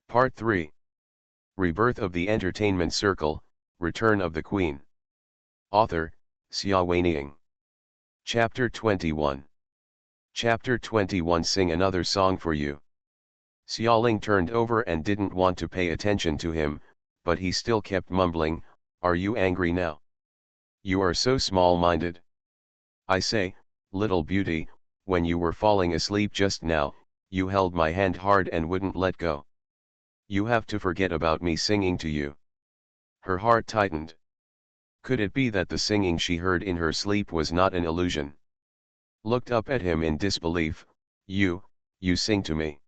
Part 3. Rebirth of the Entertainment Circle, Return of the Queen. Author, Xia Weining. Chapter 21. Chapter 21. Sing another song for you. Xiaoling turned over and didn't want to pay attention to him, but he still kept mumbling, "Are you angry now? You are so small-minded. I say, little beauty, when you were falling asleep just now, you held my hand hard and wouldn't let go. You have to forget about me singing to you." Her heart tightened. Could it be that the singing she heard in her sleep was not an illusion? Looked up at him in disbelief. You sing to me."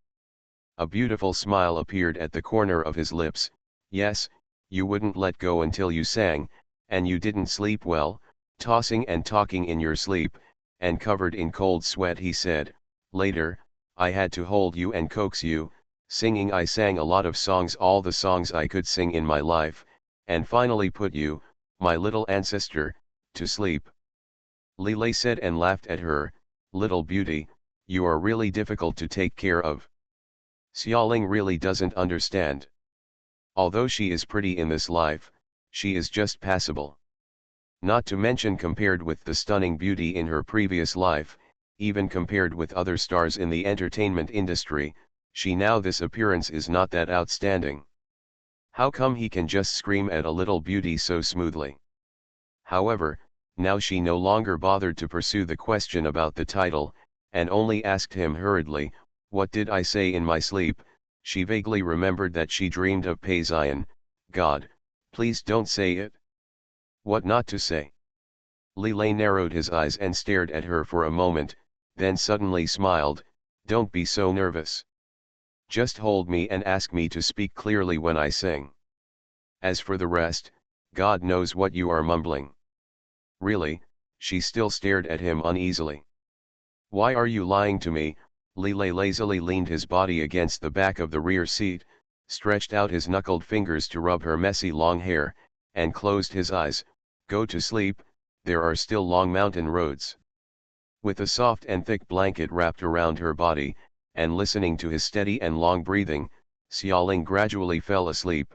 A beautiful smile appeared at the corner of his lips. "Yes, you wouldn't let go until you sang, and you didn't sleep well, tossing and talking in your sleep, and covered in cold sweat," he said. "Later, I had to hold you and coax you. Singing, I sang a lot of songs, all the songs I could sing in my life, and finally put you, my little ancestor, to sleep." Li Lei said and laughed at her. "Little beauty, you are really difficult to take care of." Xiaoling really doesn't understand. Although she is pretty in this life, she is just passable. Not to mention, compared with the stunning beauty in her previous life, even compared with other stars in the entertainment industry, this appearance is not that outstanding. How come he can just scream at a little beauty so smoothly? However, now she no longer bothered to pursue the question about the title, and only asked him hurriedly, "What did I say in my sleep?" She vaguely remembered that she dreamed of Peizian. "God, please don't say it." What not to say? Li Lei narrowed his eyes and stared at her for a moment, then suddenly smiled. "Don't be so nervous. Just hold me and ask me to speak clearly when I sing. As for the rest, God knows what you are mumbling." "Really?" She still stared at him uneasily. "Why are you lying to me?" Li Lei lazily leaned his body against the back of the rear seat, stretched out his knuckled fingers to rub her messy long hair, and closed his eyes. "Go to sleep, there are still long mountain roads." With a soft and thick blanket wrapped around her body, and listening to his steady and long breathing, Xiaoling gradually fell asleep.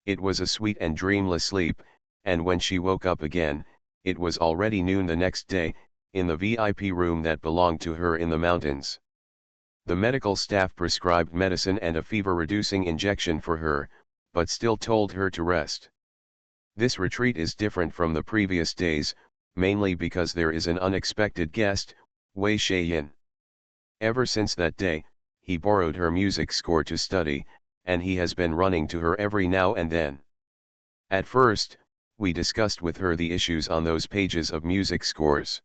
It was a sweet and dreamless sleep, and when she woke up again, it was already noon the next day, in the VIP room that belonged to her in the mountains. The medical staff prescribed medicine and a fever-reducing injection for her, but still told her to rest. This retreat is different from the previous days, mainly because there is an unexpected guest, Wei Shaiyin. Ever since that day, he borrowed her music score to study, and he has been running to her every now and then. At first, we discussed with her the issues on those pages of music scores.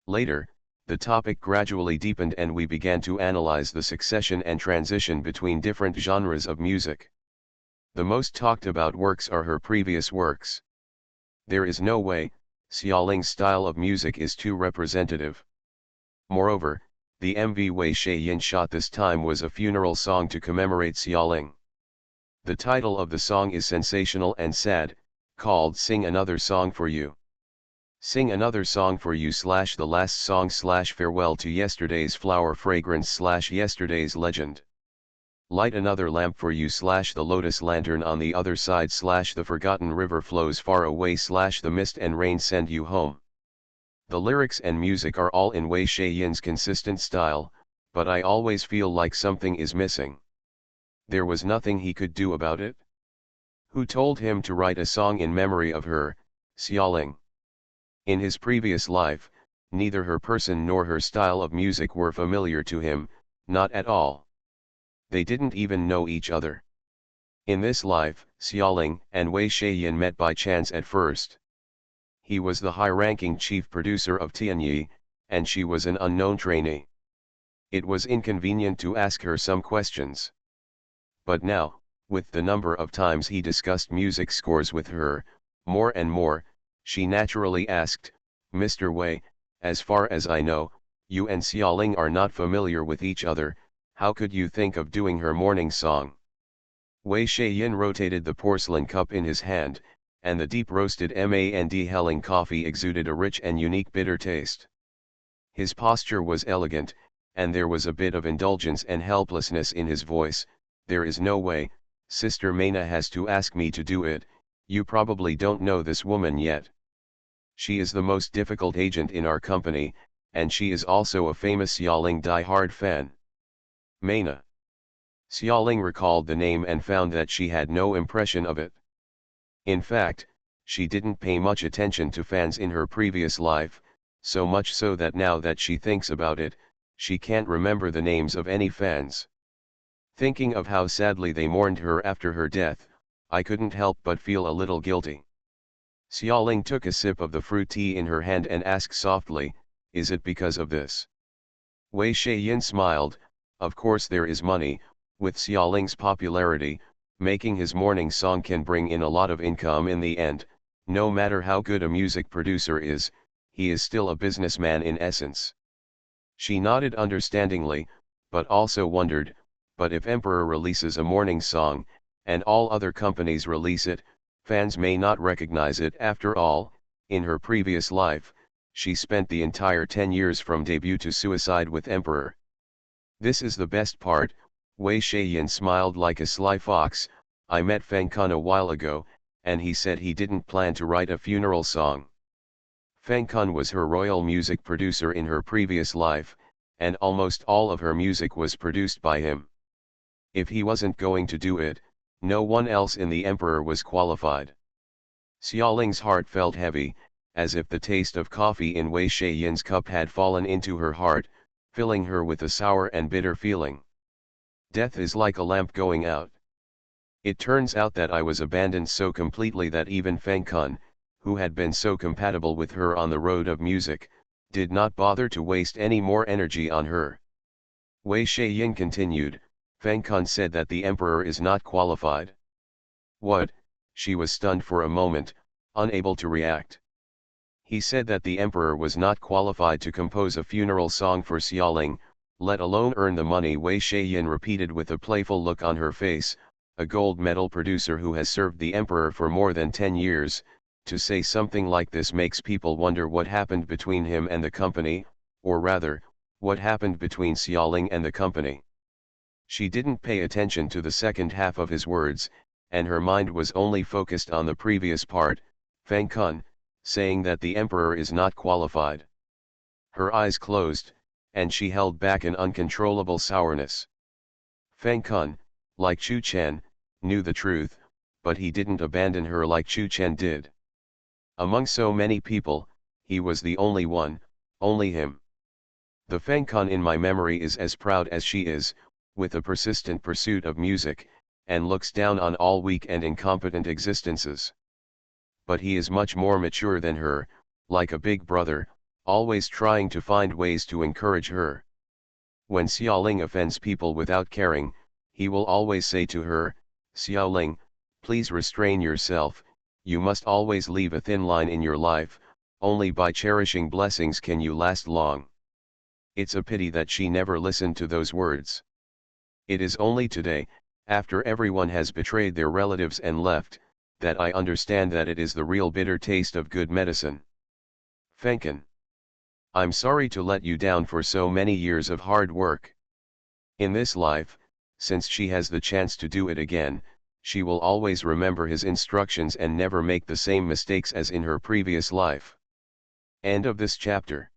Later, the topic gradually deepened and we began to analyze the succession and transition between different genres of music. The most talked about works are her previous works. There is no way, Xiaoling's style of music is too representative. Moreover, the MV Wei Shaiyin shot this time was a funeral song to commemorate Xiaoling. The title of the song is sensational and sad, called "Sing Another Song for You." Sing another song for you / the last song / farewell to yesterday's flower fragrance / yesterday's legend. Light another lamp for you / the lotus lantern on the other side / the forgotten river flows far away / the mist and rain send you home. The lyrics and music are all in Wei Shaiyin's consistent style, but I always feel like something is missing. There was nothing he could do about it. Who told him to write a song in memory of her, Xiaoling? In his previous life, neither her person nor her style of music were familiar to him, not at all. They didn't even know each other. In this life, Xiaoling and Wei Shaiyin met by chance at first. He was the high-ranking chief producer of Tianyi, and she was an unknown trainee. It was inconvenient to ask her some questions. But now, with the number of times he discussed music scores with her, more and more, she naturally asked, "Mr. Wei, as far as I know, you and Xiaoling are not familiar with each other, how could you think of doing her morning song?" Wei Shaiyin rotated the porcelain cup in his hand, and the deep-roasted Mand coffee exuded a rich and unique bitter taste. His posture was elegant, and there was a bit of indulgence and helplessness in his voice, there is no way, Sister Maina has to ask me to do it, you probably don't know this woman yet. She is the most difficult agent in our company, and she is also a famous Xiaoling die-hard fan. Maina. Xiaoling recalled the name and found that she had no impression of it. In fact, she didn't pay much attention to fans in her previous life, so much so that now that she thinks about it, she can't remember the names of any fans. Thinking of how sadly they mourned her after her death, I couldn't help but feel a little guilty. Xiaoling took a sip of the fruit tea in her hand and asked softly, "Is it because of this?" Wei Shaiyin smiled, "Of course there is money, with Xiaoling's popularity, making his morning song can bring in a lot of income in the end, no matter how good a music producer is, he is still a businessman in essence." She nodded understandingly, but also wondered, but if Emperor releases a morning song, and all other companies release it, fans may not recognize it. After all, in her previous life, she spent the entire 10 years from debut to suicide with Emperor. This is the best part, Wei Shaiyin smiled like a sly fox. "I met Feng Kun a while ago, and he said he didn't plan to write a funeral song." Feng Kun was her royal music producer in her previous life, and almost all of her music was produced by him. If he wasn't going to do it, no one else in the Emperor was qualified. Xiaoling's heart felt heavy, as if the taste of coffee in Wei Shaiyin's cup had fallen into her heart, filling her with a sour and bitter feeling. Death is like a lamp going out. It turns out that I was abandoned so completely that even Feng Kun, who had been so compatible with her on the road of music, did not bother to waste any more energy on her. Wei Shaiyin continued, "Feng Kun said that the Emperor is not qualified." "What?" She was stunned for a moment, unable to react. "He said that the Emperor was not qualified to compose a funeral song for Xiaoling, let alone earn the money," Wei Shaiyin repeated with a playful look on her face. A gold medal producer who has served the Emperor for more than 10 years, to say something like this makes people wonder what happened between him and the company, or rather, what happened between Xiaoling and the company. She didn't pay attention to the second half of his words, and her mind was only focused on the previous part, Feng Kun, saying that the Emperor is not qualified. Her eyes closed, and she held back an uncontrollable sourness. Feng Kun, like Chu Chen, knew the truth, but he didn't abandon her like Chu Chen did. Among so many people, he was the only one, only him. The Feng Kun in my memory is as proud as she is, with a persistent pursuit of music, and looks down on all weak and incompetent existences. But he is much more mature than her, like a big brother, always trying to find ways to encourage her. When Xiaoling offends people without caring, he will always say to her, "Xiaoling, please restrain yourself, you must always leave a thin line in your life, only by cherishing blessings can you last long." It's a pity that she never listened to those words. It is only today, after everyone has betrayed their relatives and left, that I understand that it is the real bitter taste of good medicine. Feng Kun. I'm sorry to let you down for so many years of hard work. In this life, since she has the chance to do it again, she will always remember his instructions and never make the same mistakes as in her previous life. End of this chapter.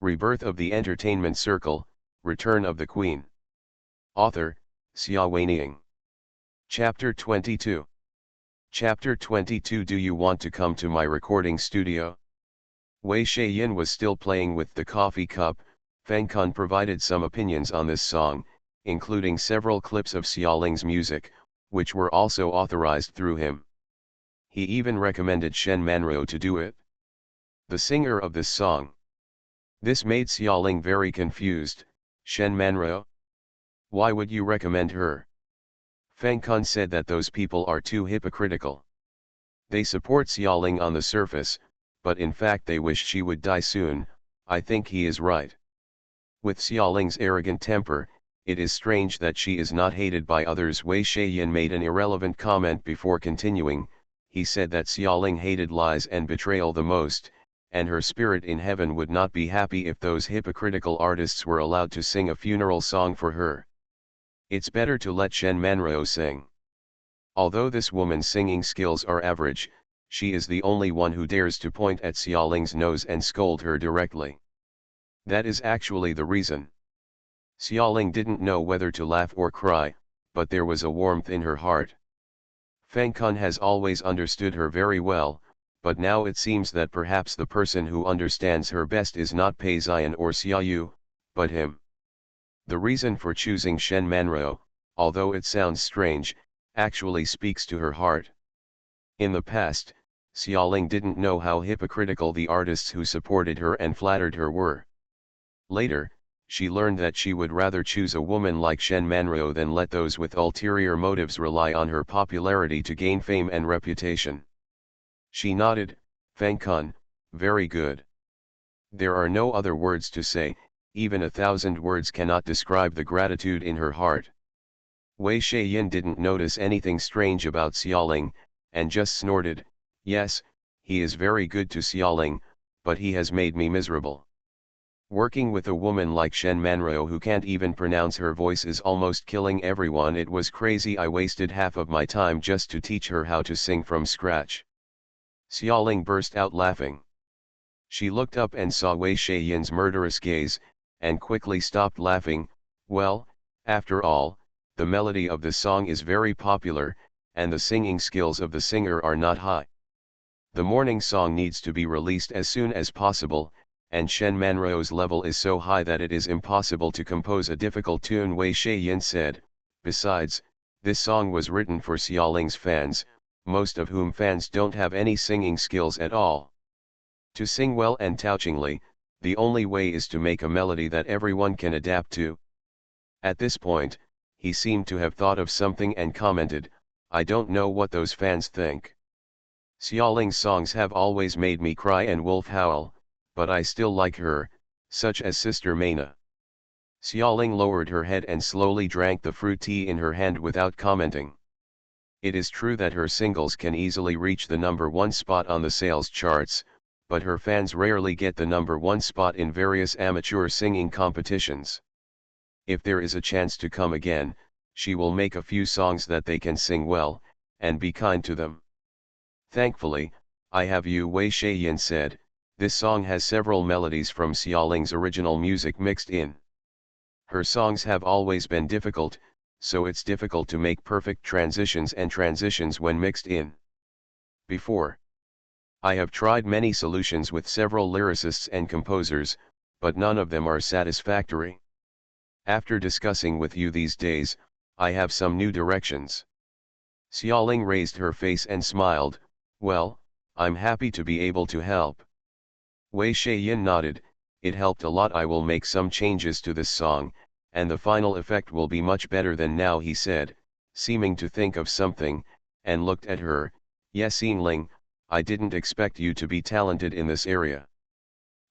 Rebirth of the Entertainment Circle, Return of the Queen. Author, Xia Weining. Chapter 22. Chapter 22. Do you want to come to my recording studio? Wei Shaiyin was still playing with the coffee cup. Feng Kun provided some opinions on this song, including several clips of Xiaoling's music, which were also authorized through him. He even recommended Shen Manruo to do it. The singer of this song. This made Xiaoling very confused. Shen Manruo? Why would you recommend her? Feng Kun said that those people are too hypocritical. They support Xiaoling on the surface, but in fact they wish she would die soon. I think he is right. With Xiaoling's arrogant temper, it is strange that she is not hated by others. Wei Shaiyin made an irrelevant comment before continuing. He said that Xiaoling hated lies and betrayal the most, and her spirit in heaven would not be happy if those hypocritical artists were allowed to sing a funeral song for her. It's better to let Shen Manryo sing. Although this woman's singing skills are average, she is the only one who dares to point at Xiaoling's nose and scold her directly. That is actually the reason. Xiaoling didn't know whether to laugh or cry, but there was a warmth in her heart. Feng Kun has always understood her very well, but now it seems that perhaps the person who understands her best is not Pei Xian or Xiaoyu, but him. The reason for choosing Shen Manryo, although it sounds strange, actually speaks to her heart. In the past, Xiaoling didn't know how hypocritical the artists who supported her and flattered her were. Later, she learned that she would rather choose a woman like Shen Manryo than let those with ulterior motives rely on her popularity to gain fame and reputation. She nodded, Feng Kun, very good. There are no other words to say, even 1,000 words cannot describe the gratitude in her heart. Wei Shaiyin didn't notice anything strange about Xiaoling, and just snorted, yes, he is very good to Xiaoling, but he has made me miserable. Working with a woman like Shen Manryo who can't even pronounce her voice is almost killing everyone. It was crazy. I wasted half of my time just to teach her how to sing from scratch. Xiaoling burst out laughing. She looked up and saw Wei Shaiyin's murderous gaze, and quickly stopped laughing. Well, after all, the melody of the song is very popular, and the singing skills of the singer are not high. The morning song needs to be released as soon as possible, and Shen Manryo's level is so high that it is impossible to compose a difficult tune, Wei Shaiyin said. Besides, this song was written for Xiaoling's fans, most of whom fans don't have any singing skills at all. To sing well and touchingly, the only way is to make a melody that everyone can adapt to. At this point, he seemed to have thought of something and commented, I don't know what those fans think. Xiaoling's songs have always made me cry and wolf howl, but I still like her, such as Sister Maina. Xiaoling lowered her head and slowly drank the fruit tea in her hand without commenting. It is true that her singles can easily reach the #1 spot on the sales charts, but her fans rarely get the #1 spot in various amateur singing competitions. If there is a chance to come again, she will make a few songs that they can sing well, and be kind to them. Thankfully, I have you, Wei Shaiyin said. This song has several melodies from Xiaoling's original music mixed in. Her songs have always been difficult, so it's difficult to make perfect transitions and transitions when mixed in. Before, I have tried many solutions with several lyricists and composers, but none of them are satisfactory. After discussing with you these days, I have some new directions. Xiaoling raised her face and smiled, well, I'm happy to be able to help. Wei Shaiyin nodded, it helped a lot. I will make some changes to this song, and the final effect will be much better than now, he said, seeming to think of something, and looked at her. Yes, Yingling, I didn't expect you to be talented in this area.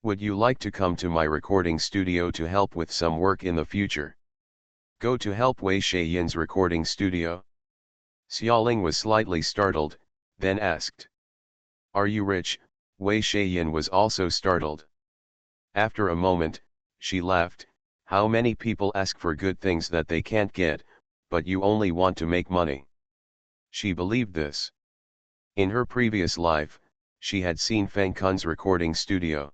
Would you like to come to my recording studio to help with some work in the future? Go to help Wei Shaiyin's recording studio? Xiaoling was slightly startled, then asked. Are you rich? Wei Shaiyin was also startled. After a moment, she laughed, how many people ask for good things that they can't get, but you only want to make money. She believed this. In her previous life, she had seen Feng Kun's recording studio.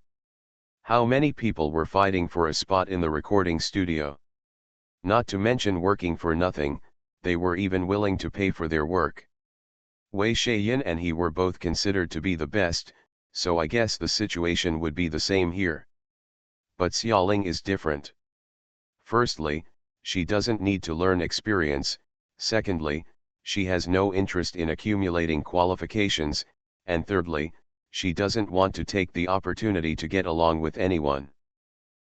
How many people were fighting for a spot in the recording studio? Not to mention working for nothing, they were even willing to pay for their work. Wei Shaiyin and he were both considered to be the best, so I guess the situation would be the same here. But Xiaoling is different. Firstly, she doesn't need to learn experience, secondly, she has no interest in accumulating qualifications, and thirdly, she doesn't want to take the opportunity to get along with anyone.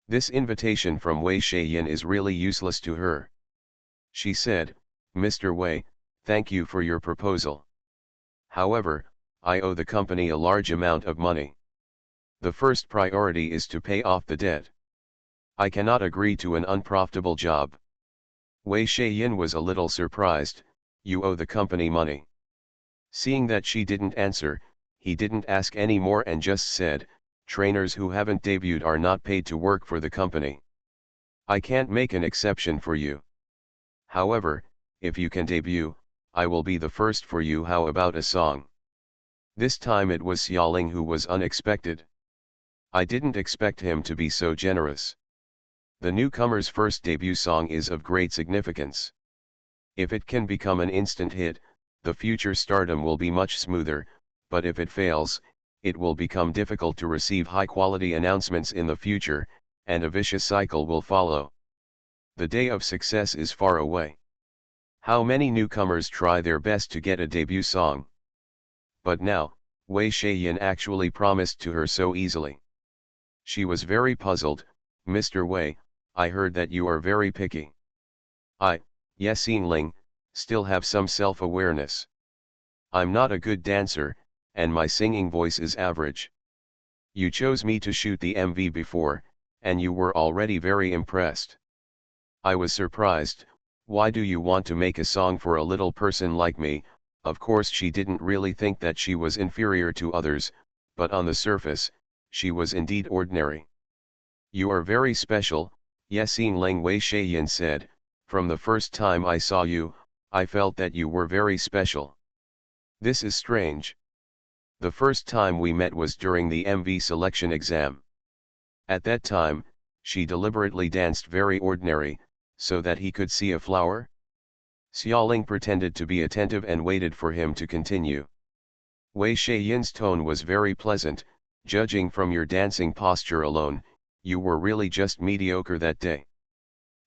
This invitation from Wei Shaiyin is really useless to her. She said, Mr. Wei, thank you for your proposal. However, I owe the company a large amount of money. The first priority is to pay off the debt. I cannot agree to an unprofitable job. Wei Shaiyin was a little surprised, you owe the company money. Seeing that she didn't answer, he didn't ask any more and just said, trainers who haven't debuted are not paid to work for the company. I can't make an exception for you. However, if you can debut, I will be the first for you. How about a song? This time it was Xiaoling who was unexpected. I didn't expect him to be so generous. The newcomer's first debut song is of great significance. If it can become an instant hit, the future stardom will be much smoother, but if it fails, it will become difficult to receive high-quality announcements in the future, and a vicious cycle will follow. The day of success is far away. How many newcomers try their best to get a debut song? But now, Wei Shaiyan actually promised to her so easily. She was very puzzled. Mr. Wei, I heard that you are very picky. Yes, Yingling, still have some self-awareness. I'm not a good dancer, and my singing voice is average. You chose me to shoot the MV before, and you were already very impressed. I was surprised. Why do you want to make a song for a little person like me? Of course she didn't really think that she was inferior to others, but on the surface, she was indeed ordinary. You are very special, yes, Yingling, Wei Shaiyan said. From the first time I saw you, I felt that you were very special. This is strange. The first time we met was during the MV selection exam. At that time, she deliberately danced very ordinary, so that he could see a flower? Xiaoling pretended to be attentive and waited for him to continue. Wei Shaiyan's tone was very pleasant. Judging from your dancing posture alone, you were really just mediocre that day.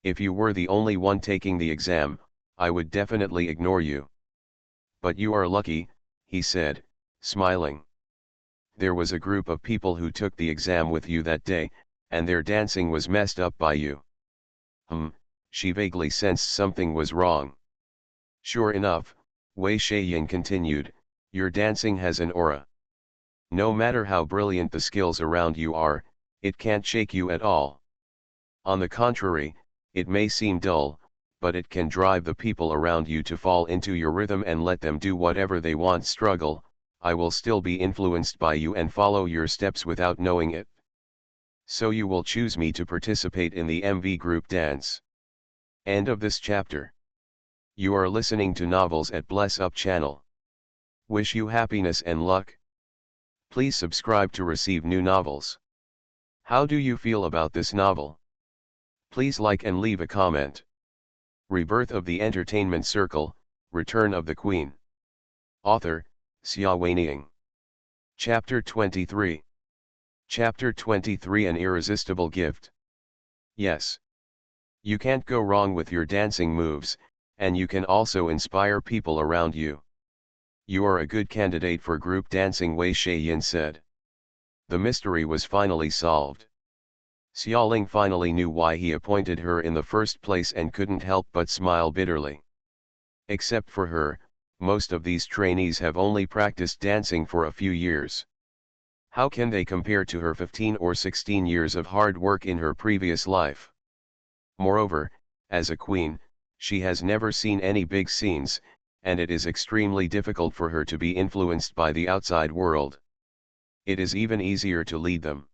If you were the only one taking the exam, I would definitely ignore you. But you are lucky, he said, smiling. There was a group of people who took the exam with you that day, and their dancing was messed up by you. She vaguely sensed something was wrong. Sure enough, Wei Shaiyan continued, your dancing has an aura. No matter how brilliant the skills around you are, it can't shake you at all. On the contrary, it may seem dull, but it can drive the people around you to fall into your rhythm and let them do whatever they want. Struggle, I will still be influenced by you and follow your steps without knowing it. So you will choose me to participate in the MV group dance. End of this chapter. You are listening to Novels at Bless Up channel. Wish you happiness and luck. Please subscribe to receive new novels. How do you feel about this novel? Please like and leave a comment. Rebirth of the Entertainment Circle, Return of the Queen. Author, Xia Weining. Chapter 23. Chapter 23, An Irresistible Gift. Yes. You can't go wrong with your dancing moves, and you can also inspire people around you. You are a good candidate for group dancing, Wei Shaiyan said. The mystery was finally solved. Xiaoling finally knew why he appointed her in the first place and couldn't help but smile bitterly. Except for her, most of these trainees have only practiced dancing for a few years. How can they compare to her 15 or 16 years of hard work in her previous life? Moreover, as a queen, she has never seen any big scenes, and it is extremely difficult for her to be influenced by the outside world. It is even easier to lead them.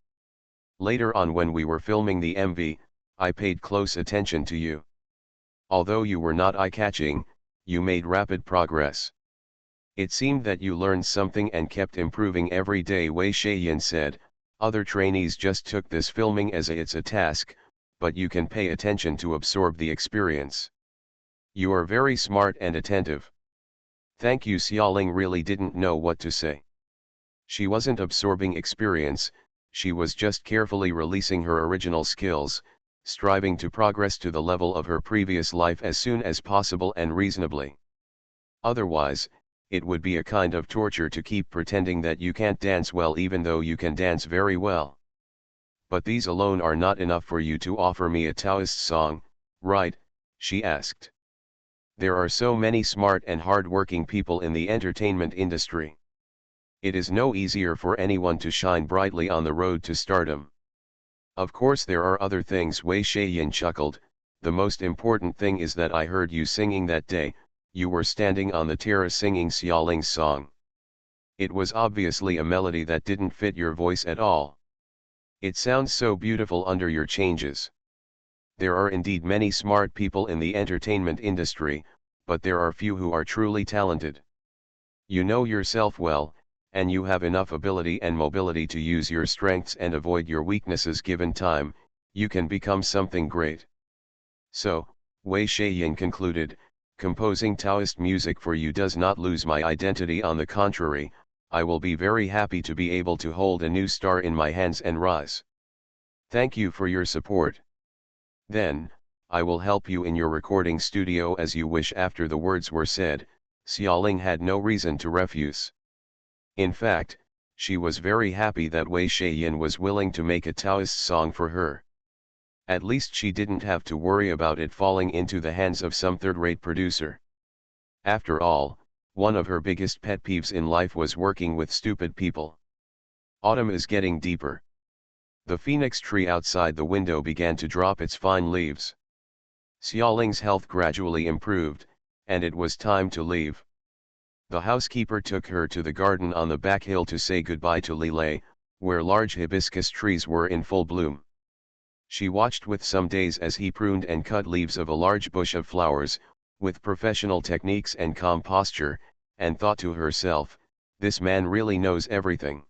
Later on, when we were filming the MV, I paid close attention to you. Although you were not eye-catching, you made rapid progress. It seemed that you learned something and kept improving every day, Wei Shaiyan said. Other trainees just took this filming as it's a task, but you can pay attention to absorb the experience. You are very smart and attentive. Thank you. Xiaoling really didn't know what to say. She wasn't absorbing experience, she was just carefully releasing her original skills, striving to progress to the level of her previous life as soon as possible and reasonably. Otherwise, it would be a kind of torture to keep pretending that you can't dance well even though you can dance very well. But these alone are not enough for you to offer me a Taoist song, right? She asked. There are so many smart and hard-working people in the entertainment industry. It is no easier for anyone to shine brightly on the road to stardom. Of course there are other things, Wei Shaiyan chuckled. The most important thing is that I heard you singing that day. You were standing on the terrace singing Xiaoling's song. It was obviously a melody that didn't fit your voice at all. It sounds so beautiful under your changes. There are indeed many smart people in the entertainment industry, but there are few who are truly talented. You know yourself well, and you have enough ability and mobility to use your strengths and avoid your weaknesses given time, you can become something great. So, Wei Shaiyan concluded, composing Taoist music for you does not lose my identity. On the contrary, I will be very happy to be able to hold a new star in my hands and rise. Thank you for your support. Then, I will help you in your recording studio as you wish. After the words were said, Xiaoling had no reason to refuse. In fact, she was very happy that Wei Shaiyan was willing to make a Taoist song for her. At least she didn't have to worry about it falling into the hands of some third-rate producer. After all, one of her biggest pet peeves in life was working with stupid people. Autumn is getting deeper. The phoenix tree outside the window began to drop its fine leaves. Xiaoling's health gradually improved, and it was time to leave. The housekeeper took her to the garden on the back hill to say goodbye to Lilei, where large hibiscus trees were in full bloom. She watched with some daze as he pruned and cut leaves of a large bush of flowers, with professional techniques and calm posture, and thought to herself, this man really knows everything.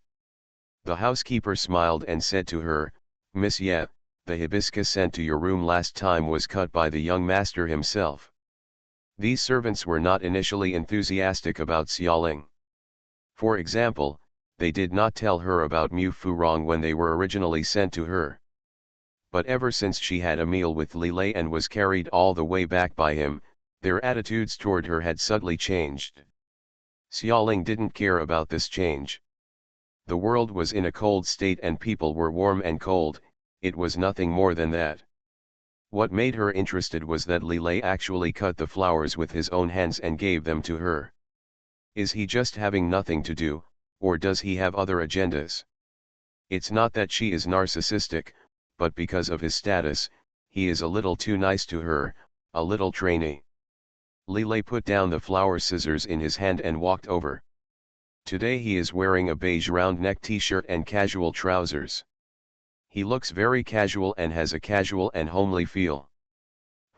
The housekeeper smiled and said to her, Miss Ye, the hibiscus sent to your room last time was cut by the young master himself. These servants were not initially enthusiastic about Xiaoling. For example, they did not tell her about Mu Furong when they were originally sent to her. But ever since she had a meal with Lilei and was carried all the way back by him, their attitudes toward her had subtly changed. Xiaoling didn't care about this change. The world was in a cold state and people were warm and cold, it was nothing more than that. What made her interested was that Lilei actually cut the flowers with his own hands and gave them to her. Is he just having nothing to do, or does he have other agendas? It's not that she is narcissistic, but because of his status, he is a little too nice to her, a little trainee. Lilei put down the flower scissors in his hand and walked over. Today he is wearing a beige round-neck t-shirt and casual trousers. He looks very casual and has a casual and homely feel.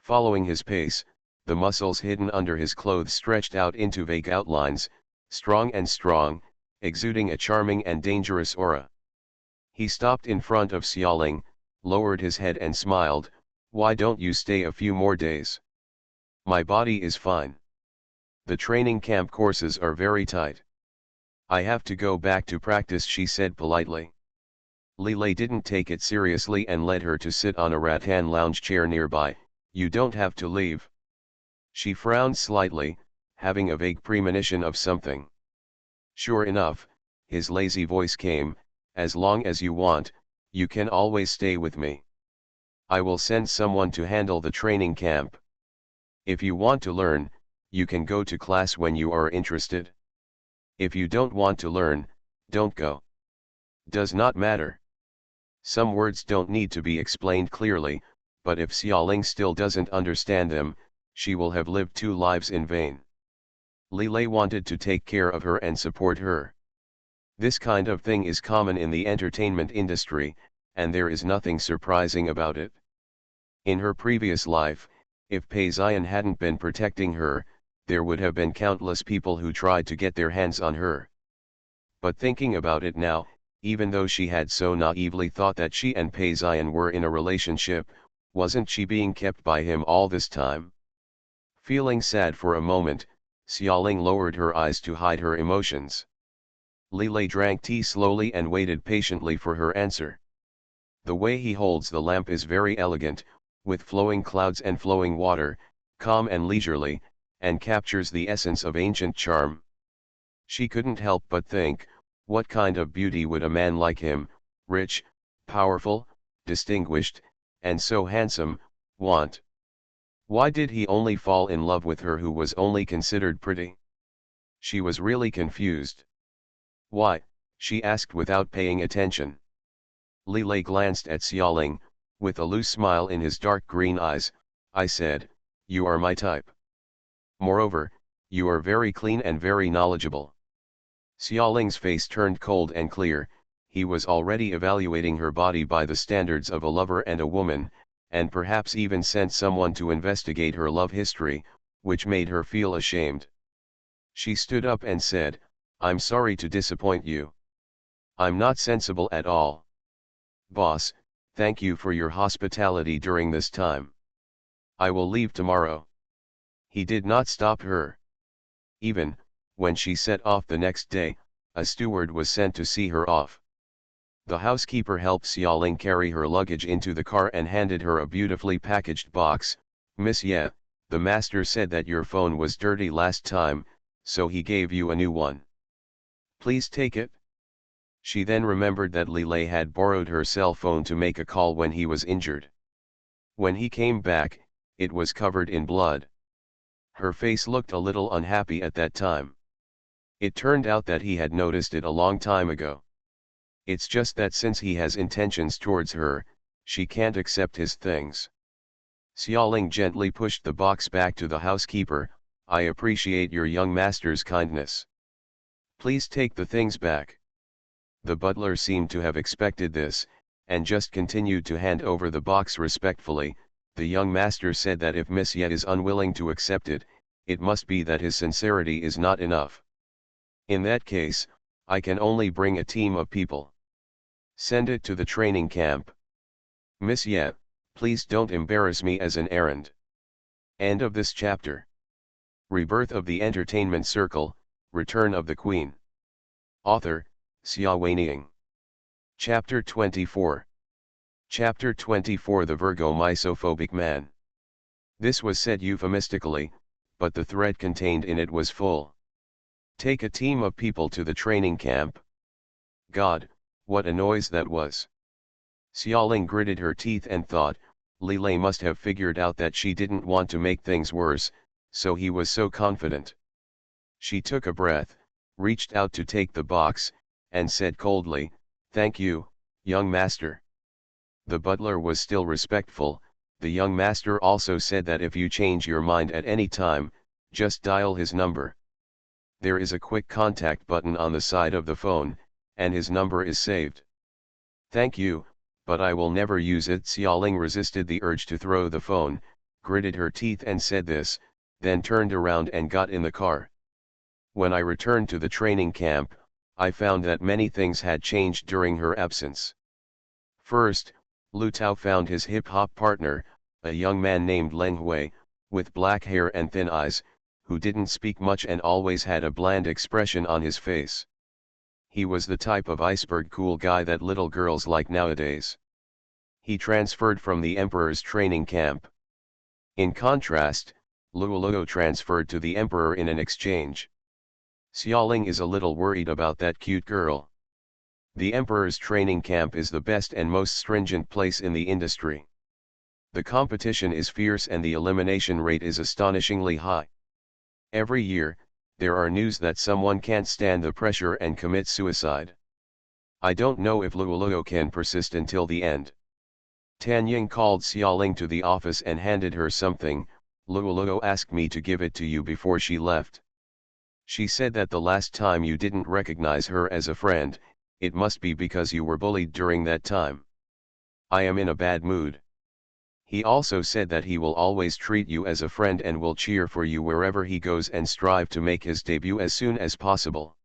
Following his pace, the muscles hidden under his clothes stretched out into vague outlines, strong, exuding a charming and dangerous aura. He stopped in front of Xiaoling, lowered his head and smiled, why don't you stay a few more days? My body is fine. The training camp courses are very tight. I have to go back to practice, she said politely. Lilei didn't take it seriously and led her to sit on a rattan lounge chair nearby. You don't have to leave. She frowned slightly, having a vague premonition of something. Sure enough, his lazy voice came, as long as you want, you can always stay with me. I will send someone to handle the training camp. If you want to learn, you can go to class when you are interested. If you don't want to learn, don't go. Does not matter. Some words don't need to be explained clearly, but if Xiaoling still doesn't understand them, she will have lived 2 lives in vain. Lilei wanted to take care of her and support her. This kind of thing is common in the entertainment industry, and there is nothing surprising about it. In her previous life, if Pei Ziyan hadn't been protecting her, there would have been countless people who tried to get their hands on her. But thinking about it now, even though she had so naively thought that she and Pei Ziyan were in a relationship, wasn't she being kept by him all this time? Feeling sad for a moment, Xiaoling lowered her eyes to hide her emotions. Lilei drank tea slowly and waited patiently for her answer. The way he holds the lamp is very elegant, with flowing clouds and flowing water, calm and leisurely, and captures the essence of ancient charm. She couldn't help but think, what kind of beauty would a man like him, rich, powerful, distinguished, and so handsome, want? Why did he only fall in love with her who was only considered pretty? She was really confused. Why? She asked without paying attention. Lilei glanced at Xiaoling, with a loose smile in his dark green eyes. I said, you are my type. Moreover, you are very clean and very knowledgeable. Xiaoling's face turned cold and clear. He was already evaluating her body by the standards of a lover and a woman, and perhaps even sent someone to investigate her love history, which made her feel ashamed. She stood up and said, "I'm sorry to disappoint you. I'm not sensible at all. Boss, thank you for your hospitality during this time. I will leave tomorrow." He did not stop her. Even, when she set off the next day, a steward was sent to see her off. The housekeeper helped Xiaoling carry her luggage into the car and handed her a beautifully packaged box. "Miss Ye, the master said that your phone was dirty last time, so he gave you a new one. Please take it." She then remembered that Li Lei had borrowed her cell phone to make a call when he was injured. When he came back, it was covered in blood. Her face looked a little unhappy at that time. It turned out that he had noticed it a long time ago. It's just that since he has intentions towards her, she can't accept his things. Xiaoling gently pushed the box back to the housekeeper. "I appreciate your young master's kindness. Please take the things back." The butler seemed to have expected this, and just continued to hand over the box respectfully. The young master said that if Miss Ye is unwilling to accept it, it must be that his sincerity is not enough. "In that case, I can only bring a team of people. Send it to the training camp. Miss Ye, please don't embarrass me as an errand." End of this chapter. Rebirth of the Entertainment Circle, Return of the Queen. Author, Xia Weining. Chapter 24. Chapter 24. The Virgo Misophobic Man. This was said euphemistically, but the threat contained in it was full. Take a team of people to the training camp. God, what a noise that was. Xiaoling gritted her teeth and thought, Li Lei must have figured out that she didn't want to make things worse, so he was so confident. She took a breath, reached out to take the box, and said coldly, "Thank you, young master." The butler was still respectful. The young master also said that if you change your mind at any time, just dial his number. There is a quick contact button on the side of the phone, and his number is saved. "Thank you, but I will never use it." Xiaoling resisted the urge to throw the phone, gritted her teeth and said this, then turned around and got in the car. When I returned to the training camp, I found that many things had changed during her absence. First, Lu Tao found his hip-hop partner, a young man named Leng Hui, with black hair and thin eyes, who didn't speak much and always had a bland expression on his face. He was the type of iceberg cool guy that little girls like nowadays. He transferred from the Emperor's training camp. In contrast, Luoluo transferred to the Emperor in an exchange. Xiaoling is a little worried about that cute girl. The Emperor's training camp is the best and most stringent place in the industry. The competition is fierce and the elimination rate is astonishingly high. Every year, there are news that someone can't stand the pressure and commit suicide. I don't know if Luoluo can persist until the end. Tan Ying called Xiaoling to the office and handed her something. "Luoluo asked me to give it to you before she left. She said that the last time you didn't recognize her as a friend, it must be because you were bullied during that time. I am in a bad mood. He also said that he will always treat you as a friend and will cheer for you wherever he goes and strive to make his debut as soon as possible."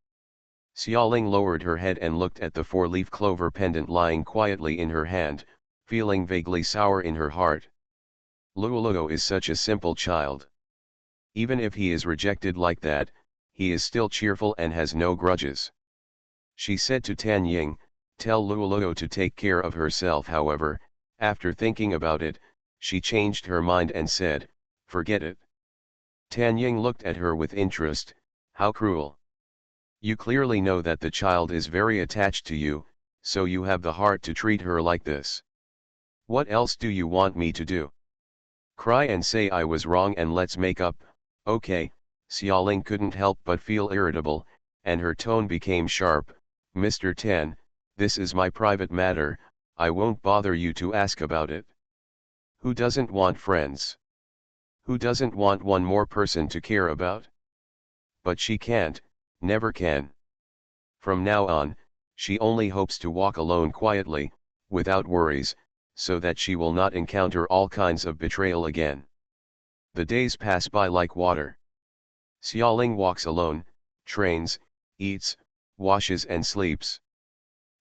Xiaoling lowered her head and looked at the four-leaf clover pendant lying quietly in her hand, feeling vaguely sour in her heart. Luoluo is such a simple child. Even if he is rejected like that, he is still cheerful and has no grudges. She said to Tan Ying, "Tell Luoluo to take care of herself." However, after thinking about it, she changed her mind and said, "Forget it." Tan Ying looked at her with interest. "How cruel. You clearly know that the child is very attached to you, so you have the heart to treat her like this. What else do you want me to do? Cry and say I was wrong and let's make up, okay?" Xiaoling couldn't help but feel irritable, and her tone became sharp. "Mr. Tan, this is my private matter, I won't bother you to ask about it. Who doesn't want friends? Who doesn't want one more person to care about? But she can't, never can. From now on, she only hopes to walk alone quietly, without worries, so that she will not encounter all kinds of betrayal again. The days pass by like water. Xiaoling walks alone, trains, eats, washes and sleeps.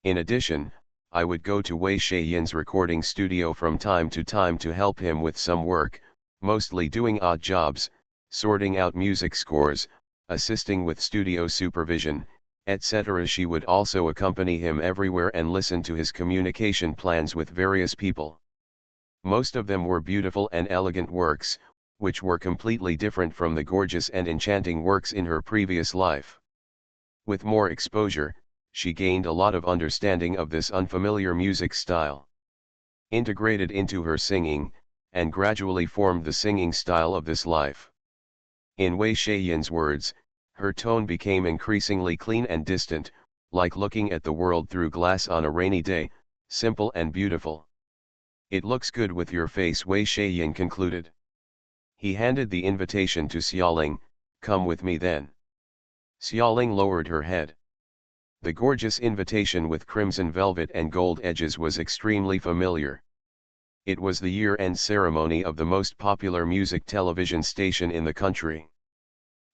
In addition, I would go to Wei Shaiyin's recording studio from time to time to help him with some work, mostly doing odd jobs, sorting out music scores, assisting with studio supervision, etc. She would also accompany him everywhere and listen to his communication plans with various people. Most of them were beautiful and elegant works, which were completely different from the gorgeous and enchanting works in her previous life. With more exposure, she gained a lot of understanding of this unfamiliar music style, integrated into her singing, and gradually formed the singing style of this life. In Wei Shaiyin's words, her tone became increasingly clean and distant, like looking at the world through glass on a rainy day, simple and beautiful. It looks good with your face, Wei Shaiyin concluded. He handed the invitation to Xiaoling, come with me then. Xiaoling lowered her head. The gorgeous invitation with crimson velvet and gold edges was extremely familiar. It was the year-end ceremony of the most popular music television station in the country.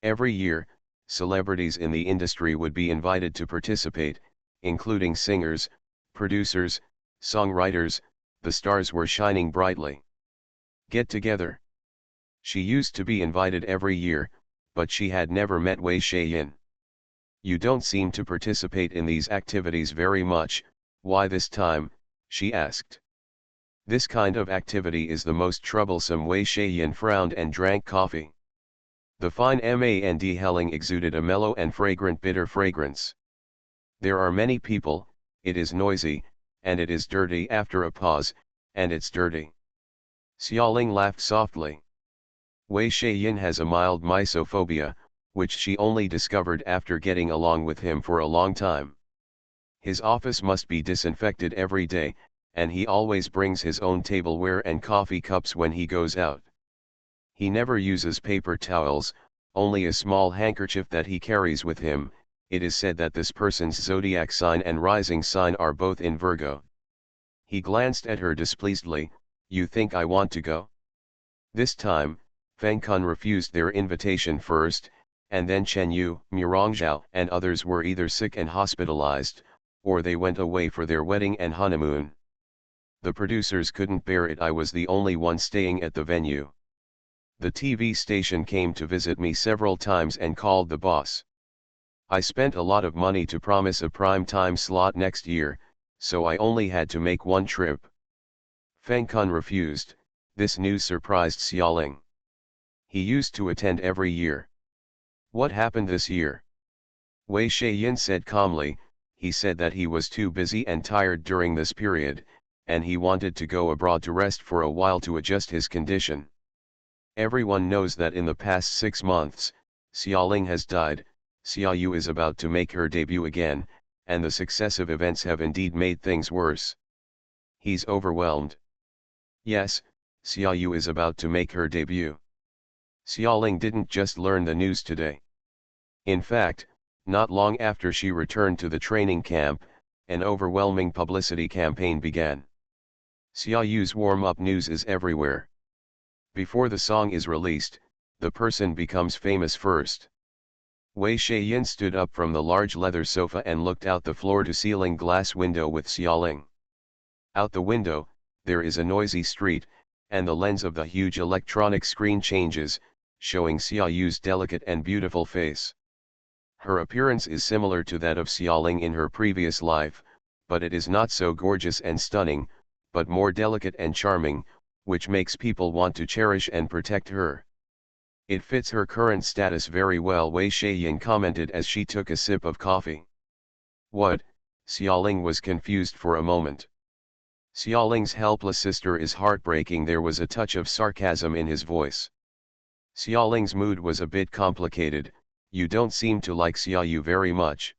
Every year, celebrities in the industry would be invited to participate, including singers, producers, songwriters. The stars were shining brightly. Get together. She used to be invited every year, but she had never met Wei Shaiyin. You don't seem to participate in these activities very much, why this time? She asked. This kind of activity is the most troublesome. Wei Shaiyin frowned and drank coffee. The fine Mand Helling exuded a mellow and fragrant bitter fragrance. There are many people, it is noisy, and it is dirty. After a pause, and it's dirty. Xiaoling laughed softly. Wei Shaiyin has a mild misophobia, which she only discovered after getting along with him for a long time. His office must be disinfected every day, and he always brings his own tableware and coffee cups when he goes out. He never uses paper towels, only a small handkerchief that he carries with him. It is said that this person's zodiac sign and rising sign are both in Virgo. He glanced at her displeasedly. You think I want to go? This time, Feng Kun refused their invitation first, and then Chen Yu, Murongzhao and others were either sick and hospitalized, or they went away for their wedding and honeymoon. The producers couldn't bear it. I was the only one staying at the venue. The TV station came to visit me several times and called the boss. I spent a lot of money to promise a prime time slot next year, so I only had to make one trip. Feng Kun refused. This news surprised Xiaoling. He used to attend every year. What happened this year? Wei Shaiyin said calmly. He said that he was too busy and tired during this period, and he wanted to go abroad to rest for a while to adjust his condition. Everyone knows that in the past 6 months, Xiaoling has died. Xiaoyu is about to make her debut again, and the successive events have indeed made things worse. He's overwhelmed. Yes, Xiaoyu is about to make her debut. Xiaoling didn't just learn the news today. In fact, not long after she returned to the training camp, an overwhelming publicity campaign began. Xiaoyu's warm-up news is everywhere. Before the song is released, the person becomes famous first. Wei Shaiyin stood up from the large leather sofa and looked out the floor-to-ceiling glass window with Xiaoling. Out the window, there is a noisy street, and the lens of the huge electronic screen changes, showing Xiaoyu's delicate and beautiful face. Her appearance is similar to that of Xiaoling in her previous life, but it is not so gorgeous and stunning, but more delicate and charming, which makes people want to cherish and protect her. It fits her current status very well, Wei Shaiyin commented as she took a sip of coffee. What? Xiaoling was confused for a moment. Xiaoling's helpless sister is heartbreaking. There was a touch of sarcasm in his voice. Xiaoling's mood was a bit complicated. You don't seem to like Xiaoyu very much.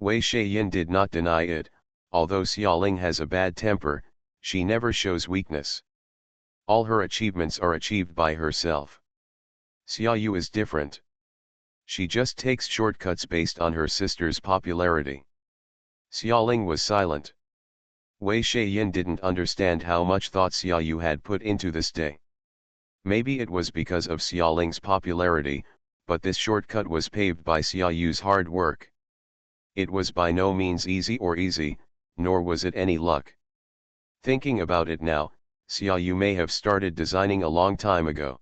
Wei Shaiyin did not deny it. Although Xiaoling has a bad temper, she never shows weakness. All her achievements are achieved by herself. Xiaoyu is different. She just takes shortcuts based on her sister's popularity. Xiaoling was silent. Wei Yin didn't understand how much thought Xiaoyu had put into this day. Maybe it was because of Xiaoling's popularity, but this shortcut was paved by Xiaoyu's hard work. It was by no means easy, nor was it any luck. Thinking about it now, Xiaoyu may have started designing a long time ago.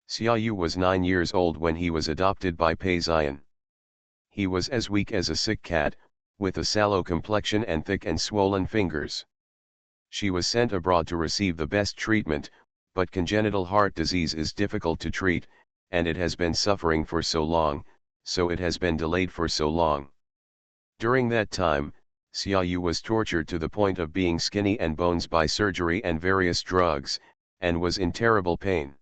Xiaoyu was 9 years old when he was adopted by Pei Xian. He was as weak as a sick cat, with a sallow complexion and thick and swollen fingers. She was sent abroad to receive the best treatment, but congenital heart disease is difficult to treat, and it has been suffering for so long, so it has been delayed for so long. During that time, Xiaoyu was tortured to the point of being skinny and bones by surgery and various drugs, and was in terrible pain.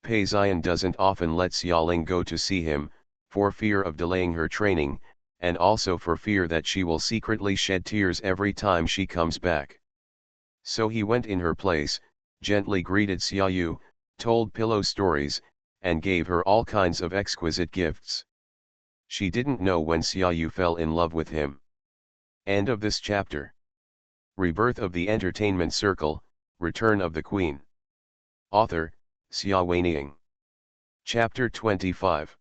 Pei Xian doesn't often let Xiaoling go to see him, for fear of delaying her training, and also for fear that she will secretly shed tears every time she comes back. So he went in her place, gently greeted Xiaoyu, told pillow stories, and gave her all kinds of exquisite gifts. She didn't know when Xiaoyu fell in love with him. End of this chapter. Rebirth of the Entertainment Circle, Return of the Queen. Author, Xia Weining. Chapter 25.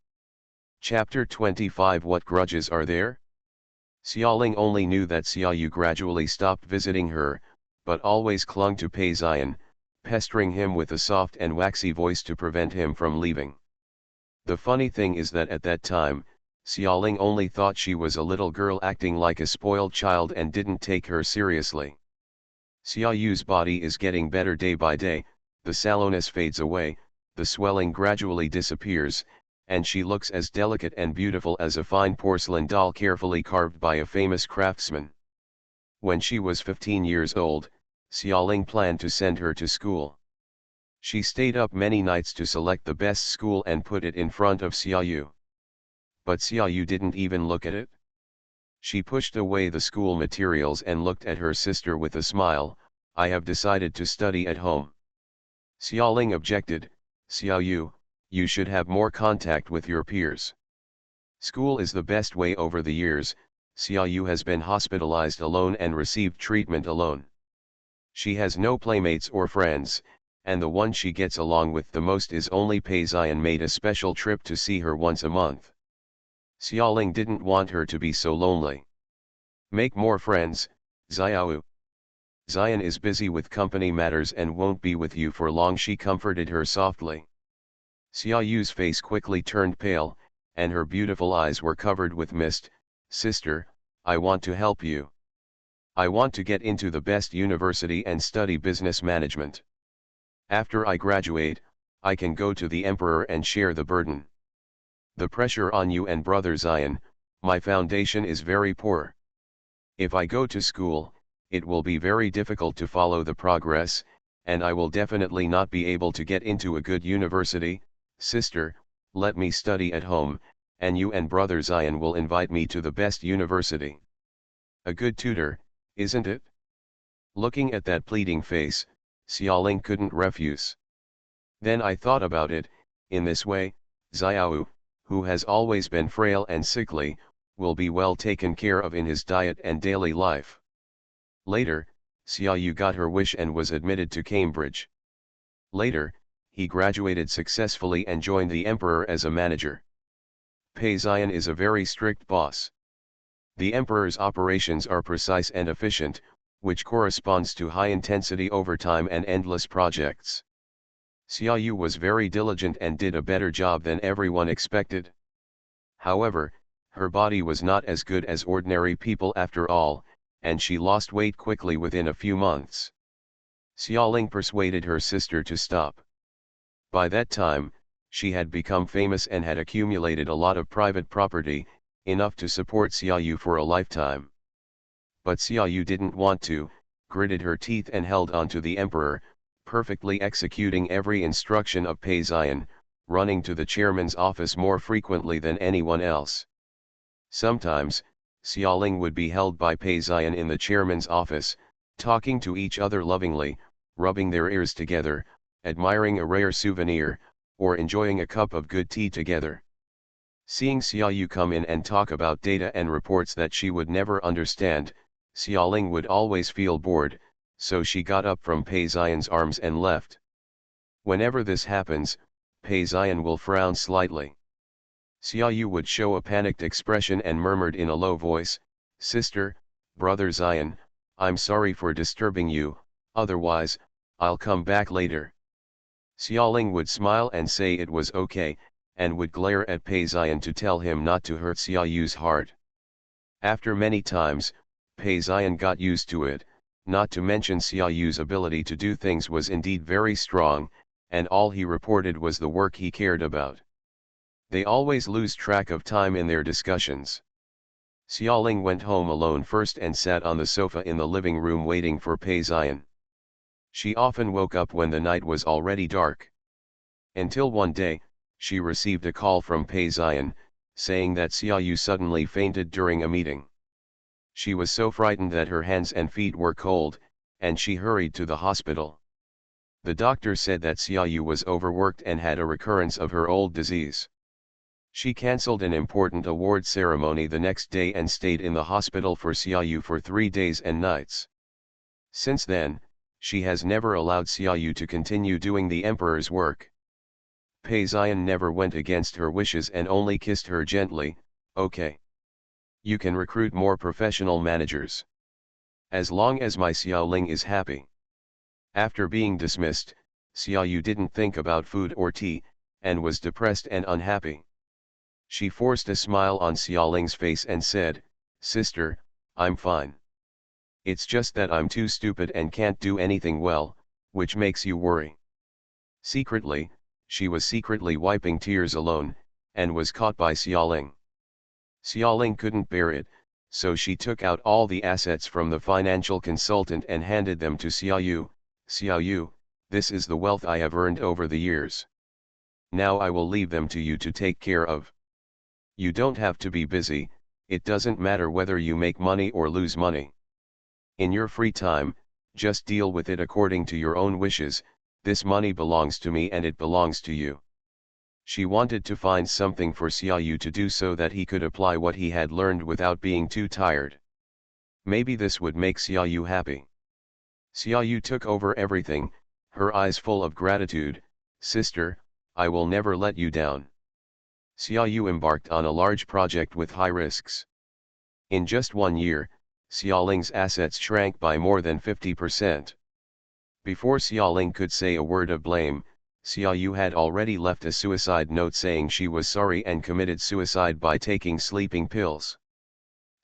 Chapter 25. What grudges are there? Xiaoling only knew that Xiaoyu gradually stopped visiting her, but always clung to Pei Xian, pestering him with a soft and waxy voice to prevent him from leaving. The funny thing is that at that time, Xiaoling only thought she was a little girl acting like a spoiled child and didn't take her seriously. Xiaoyu's body is getting better day by day, the sallowness fades away, the swelling gradually disappears, and she looks as delicate and beautiful as a fine porcelain doll carefully carved by a famous craftsman. When she was 15 years old, Xiaoling planned to send her to school. She stayed up many nights to select the best school and put it in front of Xiaoyu. But Xiaoyu didn't even look at it. She pushed away the school materials and looked at her sister with a smile. I have decided to study at home. Xiaoling objected, Xiaoyu, you should have more contact with your peers. School is the best way. Over the years, Xiaoyu has been hospitalized alone and received treatment alone. She has no playmates or friends, and the one she gets along with the most is only Pei Xian made a special trip to see her once a month. Xiaoling didn't want her to be so lonely. Make more friends, Xiaoyu. Xian is busy with company matters and won't be with you for long, she comforted her softly. Xiaoyu's face quickly turned pale, and her beautiful eyes were covered with mist. Sister, I want to help you. I want to get into the best university and study business management. After I graduate, I can go to the emperor and share the burden. The pressure on you and brother Xian, my foundation is very poor. If I go to school, it will be very difficult to follow the progress, and I will definitely not be able to get into a good university. Sister, let me study at home, and you and brother Xian will invite me to the best university. A good tutor, isn't it? Looking at that pleading face, Xiaoling couldn't refuse. Then I thought about it. In this way, Xiaoyu, who has always been frail and sickly, will be well taken care of in his diet and daily life. Later, Xiaoyu got her wish and was admitted to Cambridge. Later, he graduated successfully and joined the emperor as a manager. Pei Xian is a very strict boss. The emperor's operations are precise and efficient, which corresponds to high-intensity overtime and endless projects. Xiaoyu was very diligent and did a better job than everyone expected. However, her body was not as good as ordinary people after all, and she lost weight quickly within a few months. Xiaoling persuaded her sister to stop. By that time, she had become famous and had accumulated a lot of private property, enough to support Xiaoyu for a lifetime. But Xiaoyu didn't want to, gritted her teeth and held on to the emperor, perfectly executing every instruction of Pei Xian, running to the chairman's office more frequently than anyone else. Sometimes, Xiaoling would be held by Pei Xian in the chairman's office, talking to each other lovingly, rubbing their ears together, admiring a rare souvenir, or enjoying a cup of good tea together. Seeing Xiaoyu come in and talk about data and reports that she would never understand, Xiaoling would always feel bored, so she got up from Pei Xian's arms and left. Whenever this happens, Pei Xian will frown slightly. Xiaoyu would show a panicked expression and murmured in a low voice, "Sister, brother Xian, I'm sorry for disturbing you, otherwise, I'll come back later." Xiaoling would smile and say it was okay, and would glare at Pei Xian to tell him not to hurt Xiaoyu's heart. After many times, Pei Xian got used to it, not to mention Xiaoyu's ability to do things was indeed very strong, and all he reported was the work he cared about. They always lose track of time in their discussions. Xiaoling went home alone first and sat on the sofa in the living room waiting for Pei Xian. She often woke up when the night was already dark. Until one day, she received a call from Pei Xian, saying that Xiaoyu suddenly fainted during a meeting. She was so frightened that her hands and feet were cold, and she hurried to the hospital. The doctor said that Xiaoyu was overworked and had a recurrence of her old disease. She cancelled an important award ceremony the next day and stayed in the hospital for Xiaoyu for 3 days and nights. Since then, she has never allowed Xiaoyu to continue doing the emperor's work. Pei Xian never went against her wishes and only kissed her gently. "Okay. You can recruit more professional managers. As long as my Xiaoling is happy." After being dismissed, Xiaoyu didn't think about food or tea, and was depressed and unhappy. She forced a smile on Xiaoling's face and said, "Sister, I'm fine. It's just that I'm too stupid and can't do anything well, which makes you worry." Secretly, she was secretly wiping tears alone, and was caught by Xiaoling. Xiaoling couldn't bear it, so she took out all the assets from the financial consultant and handed them to Xiaoyu. "Xiaoyu, this is the wealth I have earned over the years. Now I will leave them to you to take care of. You don't have to be busy, it doesn't matter whether you make money or lose money. In your free time, just deal with it according to your own wishes. This money belongs to me and it belongs to you." She wanted to find something for Xiaoyu to do so that he could apply what he had learned without being too tired. Maybe this would make Xiaoyu happy. Xiaoyu took over everything, her eyes full of gratitude. "Sister, I will never let you down." Xiaoyu embarked on a large project with high risks. In just 1 year, Xiaoling's assets shrank by more than 50%. Before Xiaoling could say a word of blame, Xiaoyu had already left a suicide note saying she was sorry and committed suicide by taking sleeping pills.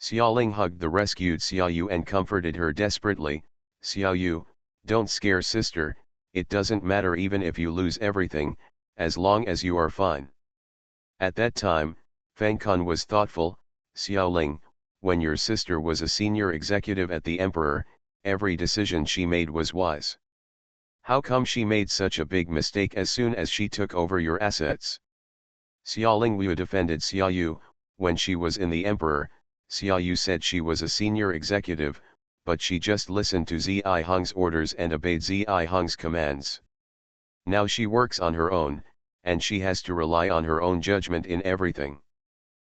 Xiaoling hugged the rescued Xiaoyu and comforted her desperately. "Xiaoyu, don't scare sister, it doesn't matter even if you lose everything, as long as you are fine." At that time, Feng Kun was thoughtful. "Xiaoling, when your sister was a senior executive at the emperor, every decision she made was wise. How come she made such a big mistake as soon as she took over your assets?" Xiaoling Wu defended Xiaoyu. "When she was in the emperor, Xiaoyu said she was a senior executive, but she just listened to Zi Hung's orders and obeyed Zi Hung's commands. Now she works on her own, and she has to rely on her own judgment in everything.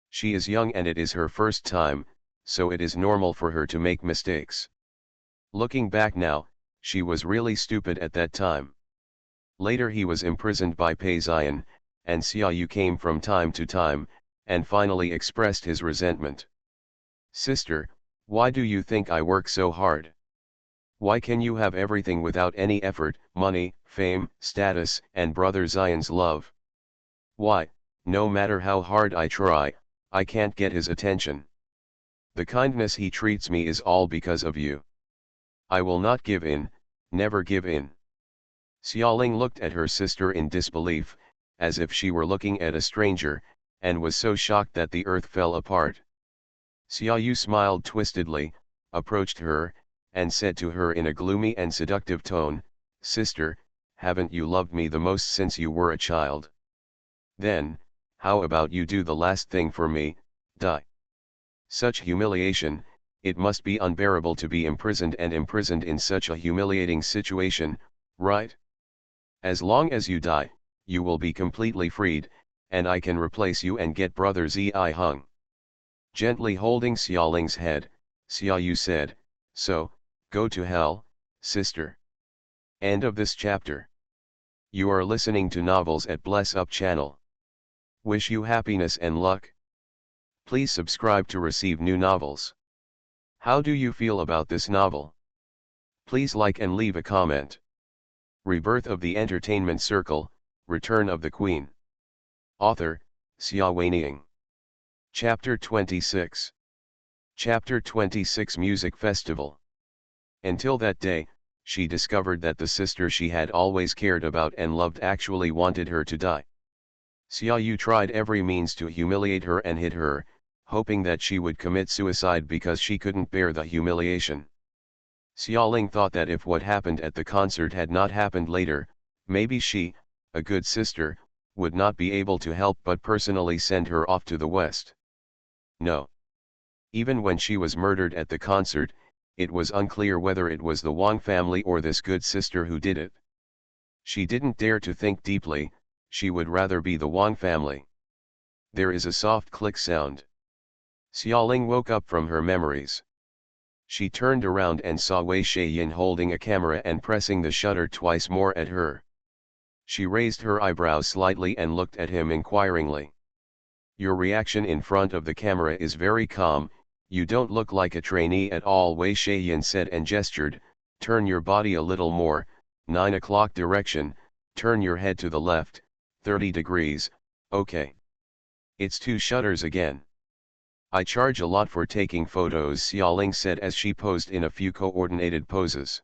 She is young and it is her first time, so it is normal for her to make mistakes. Looking back now, she was really stupid at that time." Later he was imprisoned by Pei Xian, and Xiaoyu came from time to time, and finally expressed his resentment. "Sister, why do you think I work so hard? Why can you have everything without any effort, money, fame, status, and brother Xian's love? Why, no matter how hard I try, I can't get his attention? The kindness he treats me is all because of you. I will not give in, never give in." Xiaoling looked at her sister in disbelief, as if she were looking at a stranger, and was so shocked that the earth fell apart. Xiaoyu smiled twistedly, approached her, and said to her in a gloomy and seductive tone, "Sister, haven't you loved me the most since you were a child? Then, how about you do the last thing for me, die? Such humiliation, it must be unbearable to be imprisoned and imprisoned in such a humiliating situation, right? As long as you die, you will be completely freed, and I can replace you and get brother Zi Hung." Gently holding Xiaoling's head, Xiaoyu said, So, go to hell, sister. End of this chapter. You are listening to Novels at Bless Up channel. Wish you happiness and luck. Please subscribe to receive new novels. How do you feel about this novel? Please like and leave a comment. Rebirth of the Entertainment Circle, Return of the Queen. Author, Sci-fi. Chapter 26. Chapter 26 Music Festival. Until that day, she discovered that the sister she had always cared about and loved actually wanted her to die. Xiaoyu tried every means to humiliate her and hit her, hoping that she would commit suicide because she couldn't bear the humiliation. Xiaoling thought that if what happened at the concert had not happened later, maybe she, a good sister, would not be able to help but personally send her off to the West. No. Even when she was murdered at the concert, it was unclear whether it was the Wang family or this good sister who did it. She didn't dare to think deeply, she would rather be the Wang family. There is a soft click sound. Xiaoling woke up from her memories. She turned around and saw Wei Shaiyin holding a camera and pressing the shutter twice more at her. She raised her eyebrows slightly and looked at him inquiringly. Your reaction in front of the camera is very calm, you don't look like a trainee at all, Wei Shaiyin said and gestured. Turn your body a little more, 9 o'clock direction, turn your head to the left, 30 degrees, okay. It's 2 shutters again. I charge a lot for taking photos, Xiaoling said as she posed in a few coordinated poses.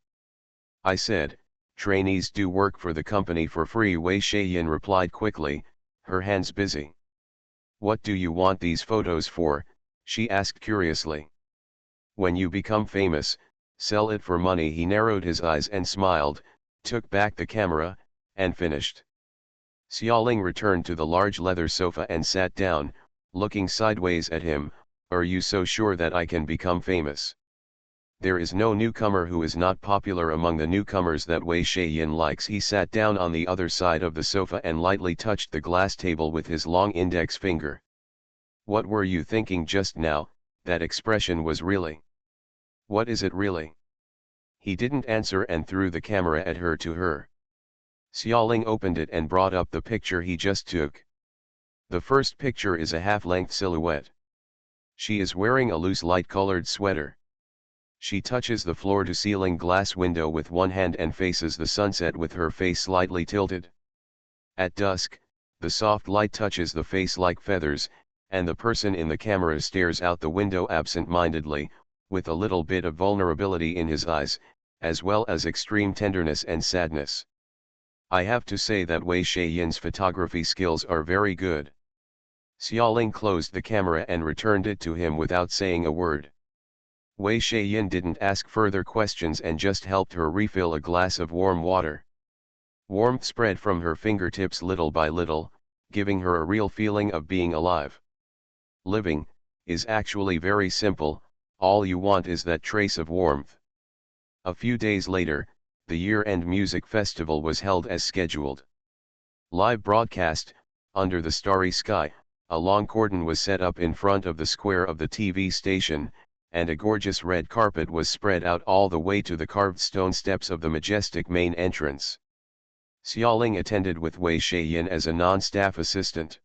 I said, trainees do work for the company for free, Wei Shaiyin replied quickly, her hands busy. What do you want these photos for? She asked curiously. When you become famous, sell it for money. He narrowed his eyes and smiled, took back the camera, and finished. Xiaoling returned to the large leather sofa and sat down, looking sideways at him. Are you so sure that I can become famous? There is no newcomer who is not popular among the newcomers that Wei Shaiyin likes. He sat down on the other side of the sofa and lightly touched the glass table with his long index finger. What were you thinking just now? That expression was really. What is it really? He didn't answer and threw the camera at her to her. Xiaoling opened it and brought up the picture he just took. The first picture is a half-length silhouette. She is wearing a loose light-colored sweater. She touches the floor-to-ceiling glass window with one hand and faces the sunset with her face slightly tilted. At dusk, the soft light touches the face like feathers, and the person in the camera stares out the window absent-mindedly, with a little bit of vulnerability in his eyes, as well as extreme tenderness and sadness. I have to say that Wei Shaiyin's photography skills are very good. Xiaoling closed the camera and returned it to him without saying a word. Wei Shaiyin didn't ask further questions and just helped her refill a glass of warm water. Warmth spread from her fingertips little by little, giving her a real feeling of being alive. Living is actually very simple, all you want is that trace of warmth. A few days later, the year-end music festival was held as scheduled. Live broadcast, under the starry sky, a long cordon was set up in front of the square of the TV station, and a gorgeous red carpet was spread out all the way to the carved stone steps of the majestic main entrance. Xiaoling attended with Wei Shaiyin as a non-staff assistant.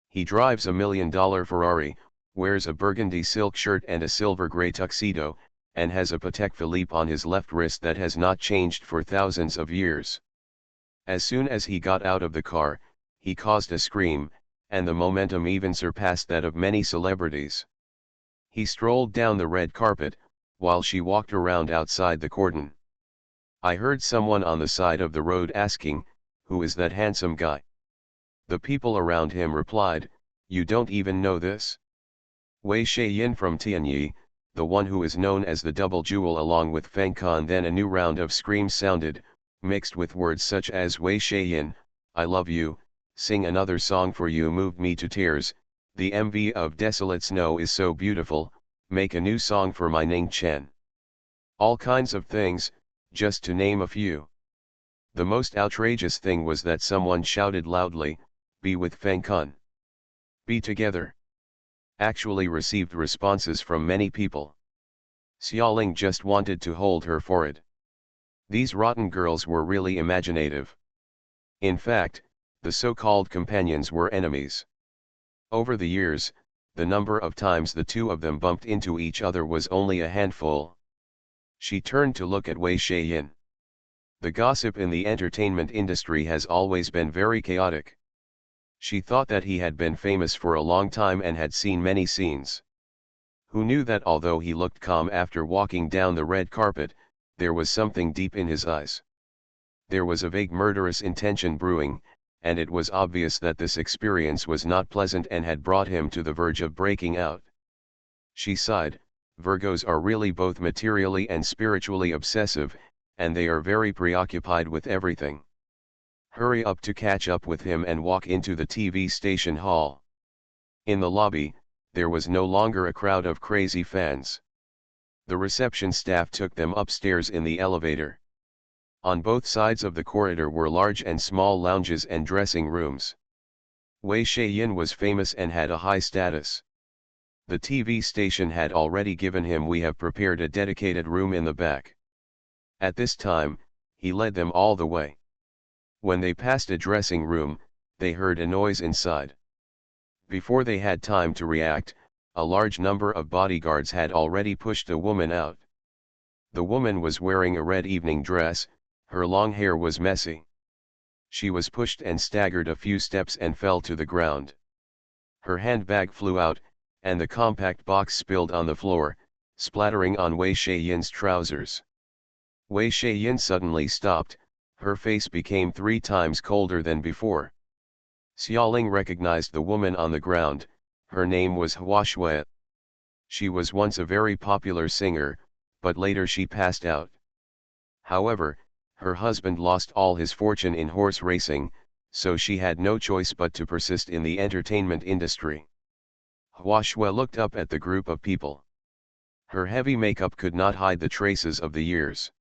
He drives $1 million Ferrari, wears a burgundy silk shirt and a silver-gray tuxedo, and has a Patek Philippe on his left wrist that has not changed for thousands of years. As soon as he got out of the car, he caused a scream, and the momentum even surpassed that of many celebrities. He strolled down the red carpet, while she walked around outside the cordon. I heard someone on the side of the road asking, "Who is that handsome guy?" The people around him replied, "You don't even know this?" Wei Shaiyin from Tianyi, the one who is known as the Double Jewel, along with Feng Kan. Then a new round of screams sounded, mixed with words such as "Wei Shaiyin, I love you, sing another song for you, moved me to tears, the MV of Desolate Snow is so beautiful, make a new song for my Ning Chen." All kinds of things, just to name a few. The most outrageous thing was that someone shouted loudly, "Be with Feng Kun. Be together." Actually received responses from many people. Xiaoling just wanted to hold her for it. These rotten girls were really imaginative. In fact, the so-called companions were enemies. Over the years, the number of times the two of them bumped into each other was only a handful. She turned to look at Wei Shaiyin. The gossip in the entertainment industry has always been very chaotic. She thought that he had been famous for a long time and had seen many scenes. Who knew that although he looked calm after walking down the red carpet, there was something deep in his eyes. There was a vague murderous intention brewing, and it was obvious that this experience was not pleasant and had brought him to the verge of breaking out. She sighed. Virgos are really both materially and spiritually obsessive, and they are very preoccupied with everything. Hurry up to catch up with him and walk into the TV station hall. In the lobby, there was no longer a crowd of crazy fans. The reception staff took them upstairs in the elevator. On both sides of the corridor were large and small lounges and dressing rooms. Wei Shaiyin was famous and had a high status. The TV station had already given him "We have prepared a dedicated room in the back." At this time, he led them all the way. When they passed a dressing room, they heard a noise inside. Before they had time to react, a large number of bodyguards had already pushed a woman out. The woman was wearing a red evening dress, her long hair was messy. She was pushed and staggered a few steps and fell to the ground. Her handbag flew out, and the compact box spilled on the floor, splattering on Wei Shaiyin's trousers. Wei Shaiyin suddenly stopped, her face became 3 times colder than before. Xiaoling recognized the woman on the ground, her name was Hua Shui. She was once a very popular singer, but later she passed out. However, her husband lost all his fortune in horse racing, so she had no choice but to persist in the entertainment industry. Hua Shui looked up at the group of people. Her heavy makeup could not hide the traces of the years.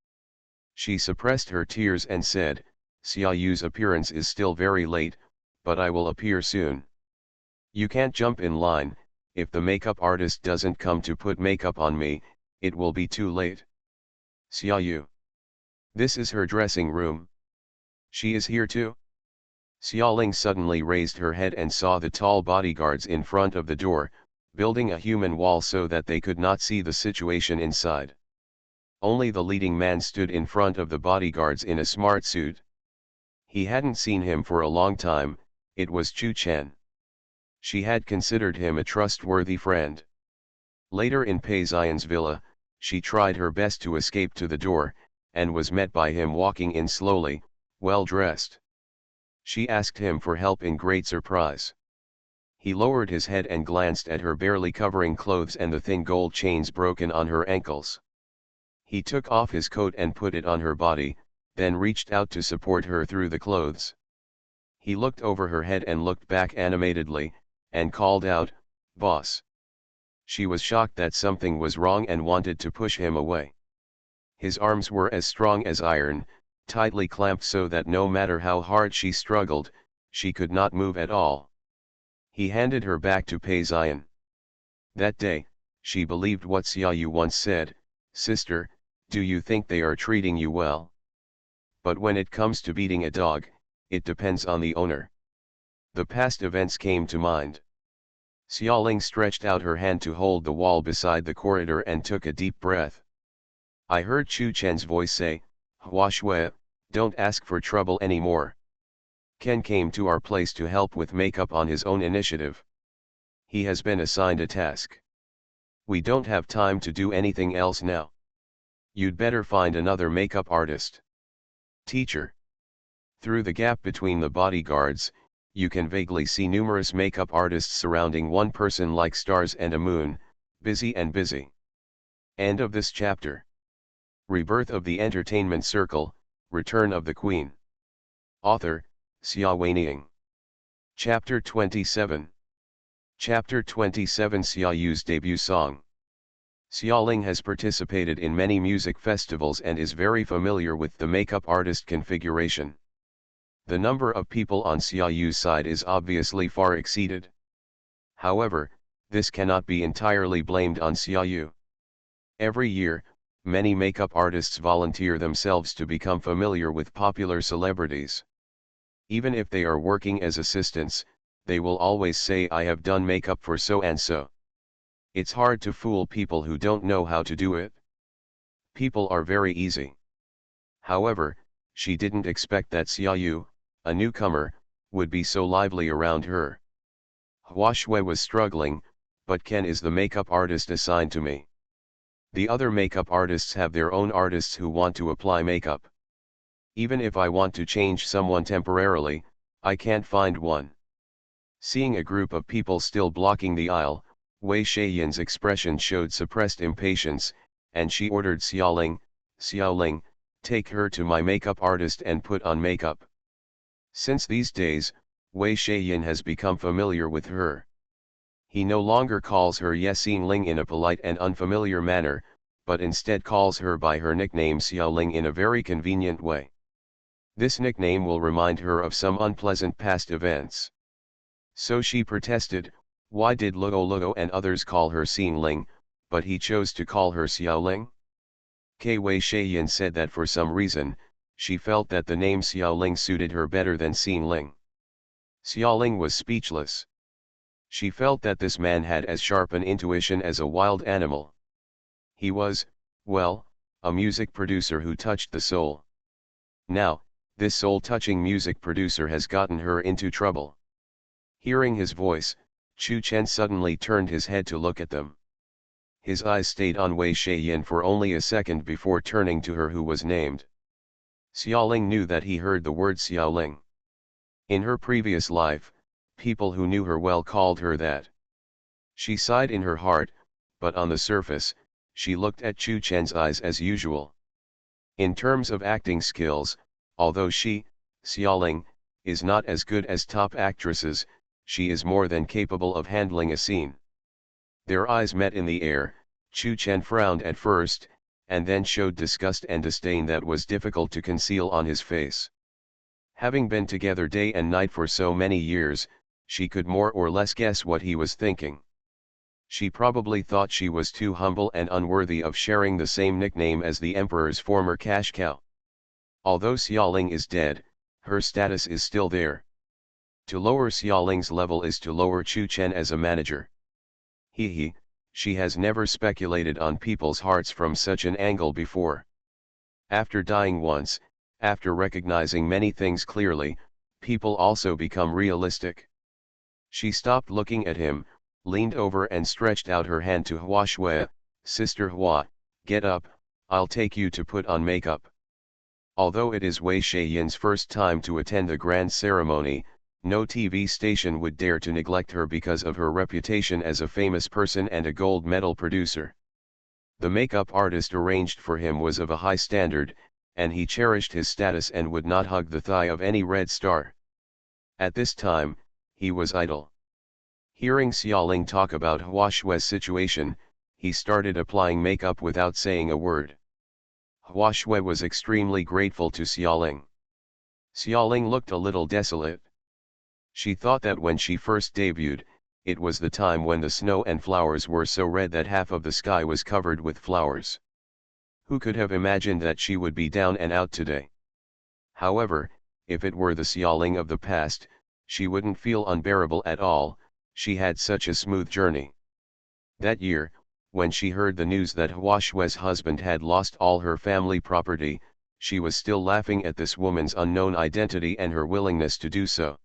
She suppressed her tears and said, "Xia Yu's appearance is still very late, but I will appear soon. You can't jump in line. If the makeup artist doesn't come to put makeup on me, it will be too late." "Xia Yu. This is her dressing room. She is here too?" Xiaoling suddenly raised her head and saw the tall bodyguards in front of the door, building a human wall so that they could not see the situation inside. Only the leading man stood in front of the bodyguards in a smart suit. He hadn't seen him for a long time. It was Chu Chen. She had considered him a trustworthy friend. Later in Pei Xian's villa, she tried her best to escape to the door, and was met by him walking in slowly, well dressed. She asked him for help in great surprise. He lowered his head and glanced at her barely covering clothes and the thin gold chains broken on her ankles. He took off his coat and put it on her body, then reached out to support her through the clothes. He looked over her head and looked back animatedly, and called out, "Boss." She was shocked that something was wrong and wanted to push him away. His arms were as strong as iron, tightly clamped so that no matter how hard she struggled, she could not move at all. He handed her back to Pei Xian. That day, she believed what Xia Yu once said, "Sister, do you think they are treating you well? But when it comes to beating a dog, it depends on the owner." The past events came to mind. Xiaoling stretched out her hand to hold the wall beside the corridor and took a deep breath. I heard Chu Chen's voice say, "Hua Shui, don't ask for trouble anymore. Ken came to our place to help with makeup on his own initiative. He has been assigned a task. We don't have time to do anything else now. You'd better find another makeup artist." Teacher. Through the gap between the bodyguards, you can vaguely see numerous makeup artists surrounding one person like stars and a moon, busy and busy. End of this chapter. Rebirth of the Entertainment Circle, Return of the Queen. Author, Xia Weining. Chapter 27. Chapter 27 Xia Yu's debut song. Xiaoling has participated in many music festivals and is very familiar with the makeup artist configuration. The number of people on Xia Yu's side is obviously far exceeded. However, this cannot be entirely blamed on Xia Yu. Every year, many makeup artists volunteer themselves to become familiar with popular celebrities. Even if they are working as assistants, they will always say, "I have done makeup for so and so." It's hard to fool people who don't know how to do it. People are very easy. However, she didn't expect that Xiaoyu, a newcomer, would be so lively around her. Hua Shui was struggling, but Ken is the makeup artist assigned to me. The other makeup artists have their own artists who want to apply makeup. Even if I want to change someone temporarily, I can't find one. Seeing a group of people still blocking the aisle, Wei Shayan's expression showed suppressed impatience, and she ordered Xiaoling, take her to my makeup artist and put on makeup. Since these days, Wei Shayan has become familiar with her. He no longer calls her Yesin Ling in a polite and unfamiliar manner, but instead calls her by her nickname Xiaoling in a very convenient way. This nickname will remind her of some unpleasant past events. So she protested, why did Luo and others call her Xin Ling, but he chose to call her Xiaoling? Wei Shayan said that for some reason, she felt that the name Xiaoling suited her better than Xin Ling. Xiaoling was speechless. She felt that this man had as sharp an intuition as a wild animal. He was, well, a music producer who touched the soul. Now, this soul-touching music producer has gotten her into trouble. Hearing his voice, Chu Chen suddenly turned his head to look at them. His eyes stayed on Wei Shayan for only a second before turning to her who was named. Xiaoling knew that he heard the word Xiaoling. In her previous life, people who knew her well called her that. She sighed in her heart, but on the surface, she looked at Chu Chen's eyes as usual. In terms of acting skills, although she, Xiaoling, is not as good as top actresses, she is more than capable of handling a scene. Their eyes met in the air. Chu Chen frowned at first, and then showed disgust and disdain that was difficult to conceal on his face. Having been together day and night for so many years, she could more or less guess what he was thinking. She probably thought she was too humble and unworthy of sharing the same nickname as the emperor's former cash cow. Although Xiaoling is dead, her status is still there. To lower Xiaoling's level is to lower Chu Chen as a manager. She has never speculated on people's hearts from such an angle before. After dying once, after recognizing many things clearly, people also become realistic. She stopped looking at him, leaned over and stretched out her hand to Hua Shui. Sister Hua, get up, I'll take you to put on makeup. Although it is Wei Shayan's first time to attend a grand ceremony, no TV station would dare to neglect her because of her reputation as a famous person and a gold medal producer. The makeup artist arranged for him was of a high standard, and he cherished his status and would not hug the thigh of any red star. At this time, he was idle. Hearing Xiaoling talk about Hua Shui's situation, he started applying makeup without saying a word. Hua Shui was extremely grateful to Xiaoling. Xiaoling looked a little desolate. She thought that when she first debuted, it was the time when the snow and flowers were so red that half of the sky was covered with flowers. Who could have imagined that she would be down and out today? However, if it were the Xiaoling of the past, she wouldn't feel unbearable at all. She had such a smooth journey. That year, when she heard the news that Hua Shui's husband had lost all her family property, she was still laughing at this woman's unknown identity and her willingness to do so.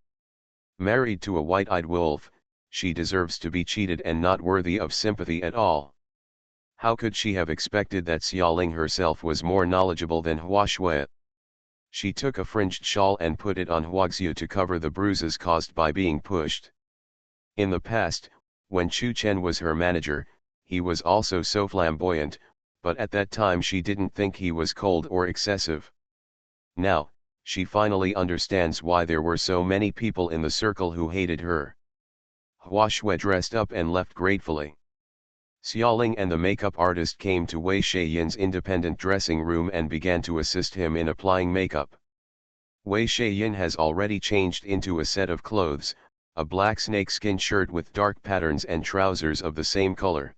Married to a white-eyed wolf, she deserves to be cheated and not worthy of sympathy at all. How could she have expected that Xiaoling herself was more knowledgeable than Hua Shui? She took a fringed shawl and put it on Huaxiu to cover the bruises caused by being pushed. In the past, when Chu Chen was her manager, he was also so flamboyant, but at that time she didn't think he was cold or excessive. Now, she finally understands why there were so many people in the circle who hated her. Hua Shui dressed up and left gratefully. Xiaoling and the makeup artist came to Wei Shayan's independent dressing room and began to assist him in applying makeup. Wei Shayan has already changed into a set of clothes, a black snakeskin shirt with dark patterns and trousers of the same color.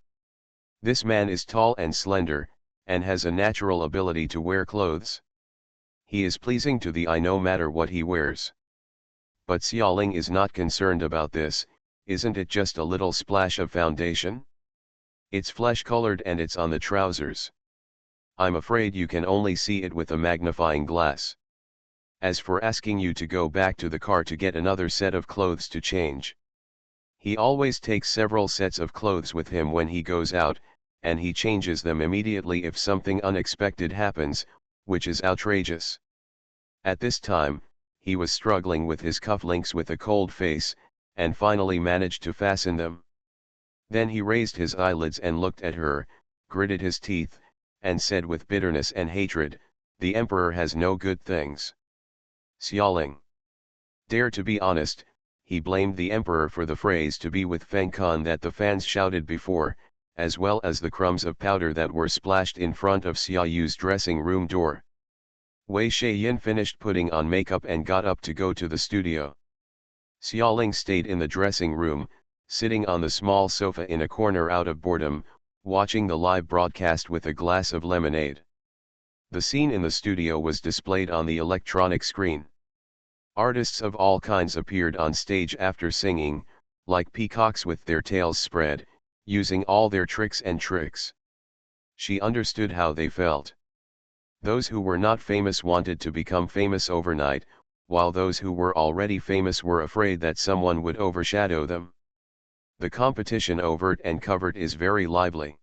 This man is tall and slender, and has a natural ability to wear clothes. He is pleasing to the eye no matter what he wears. But Xiaoling is not concerned about this. Isn't it just a little splash of foundation? It's flesh-colored and it's on the trousers. I'm afraid you can only see it with a magnifying glass. As for asking you to go back to the car to get another set of clothes to change. He always takes several sets of clothes with him when he goes out, and he changes them immediately if something unexpected happens, which is outrageous. At this time, he was struggling with his cufflinks with a cold face, and finally managed to fasten them. Then he raised his eyelids and looked at her, gritted his teeth, and said with bitterness and hatred, "The emperor has no good things." Xiaoling. Dare to be honest, he blamed the emperor for the phrase "to be with Feng Kan" that the fans shouted before, as well as the crumbs of powder that were splashed in front of Xiaoyu's dressing room door. Wei Shaiyin finished putting on makeup and got up to go to the studio. Xiaoling stayed in the dressing room, sitting on the small sofa in a corner out of boredom, watching the live broadcast with a glass of lemonade. The scene in the studio was displayed on the electronic screen. Artists of all kinds appeared on stage after singing, like peacocks with their tails spread, using all their tricks and tricks. She understood how they felt. Those who were not famous wanted to become famous overnight, while those who were already famous were afraid that someone would overshadow them. The competition overt and covert is very lively.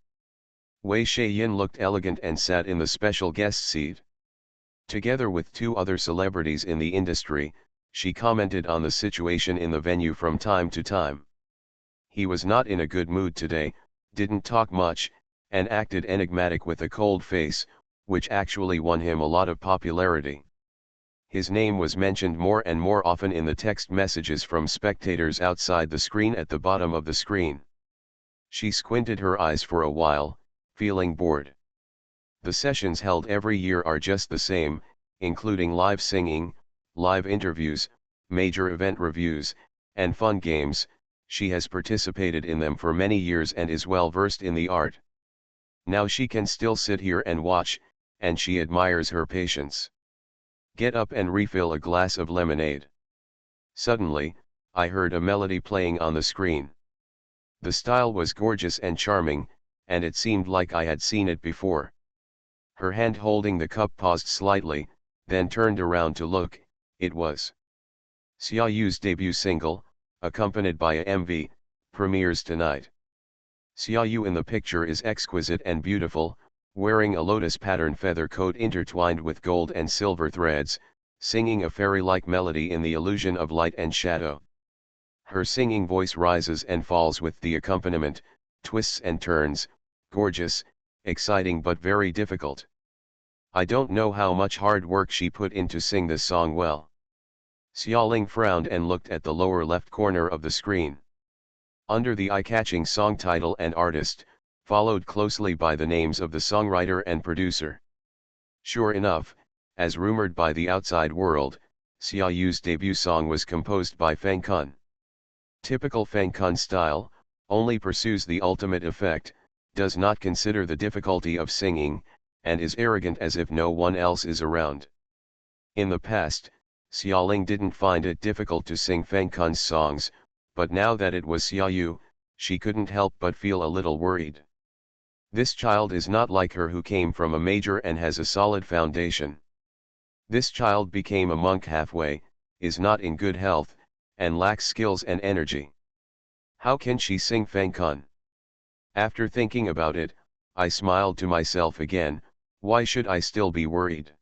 Wei Shaiyin looked elegant and sat in the special guest seat. Together with two other celebrities in the industry, she commented on the situation in the venue from time to time. He was not in a good mood today, didn't talk much, and acted enigmatic with a cold face, which actually won him a lot of popularity. His name was mentioned more and more often in the text messages from spectators outside the screen at the bottom of the screen. She squinted her eyes for a while, feeling bored. The sessions held every year are just the same, including live singing, live interviews, major event reviews, and fun games. She has participated in them for many years and is well versed in the art. Now she can still sit here and watch, and she admires her patience. Get up and refill a glass of lemonade. Suddenly, I heard a melody playing on the screen. The style was gorgeous and charming, and it seemed like I had seen it before. Her hand holding the cup paused slightly, then turned around to look. It was Xiaoyu's debut single, accompanied by a MV, premieres tonight. Xiaoyu in the picture is exquisite and beautiful, wearing a lotus pattern feather coat intertwined with gold and silver threads, singing a fairy-like melody in the illusion of light and shadow. Her singing voice rises and falls with the accompaniment, twists and turns, gorgeous, exciting but very difficult. I don't know how much hard work she put in to sing this song well. Xiaoling frowned and looked at the lower left corner of the screen. Under the eye-catching song title and artist, followed closely by the names of the songwriter and producer. Sure enough, as rumored by the outside world, Xiaoyu's debut song was composed by Feng Kan. Typical Feng Kan style, only pursues the ultimate effect, does not consider the difficulty of singing, and is arrogant as if no one else is around. In the past, Xiaoling didn't find it difficult to sing Feng Kan's songs, but now that it was Xiaoyu, she couldn't help but feel a little worried. This child is not like her who came from a major and has a solid foundation. This child became a monk halfway, is not in good health, and lacks skills and energy. How can she sing Feng Kan? After thinking about it, I smiled to myself again. Why should I still be worried?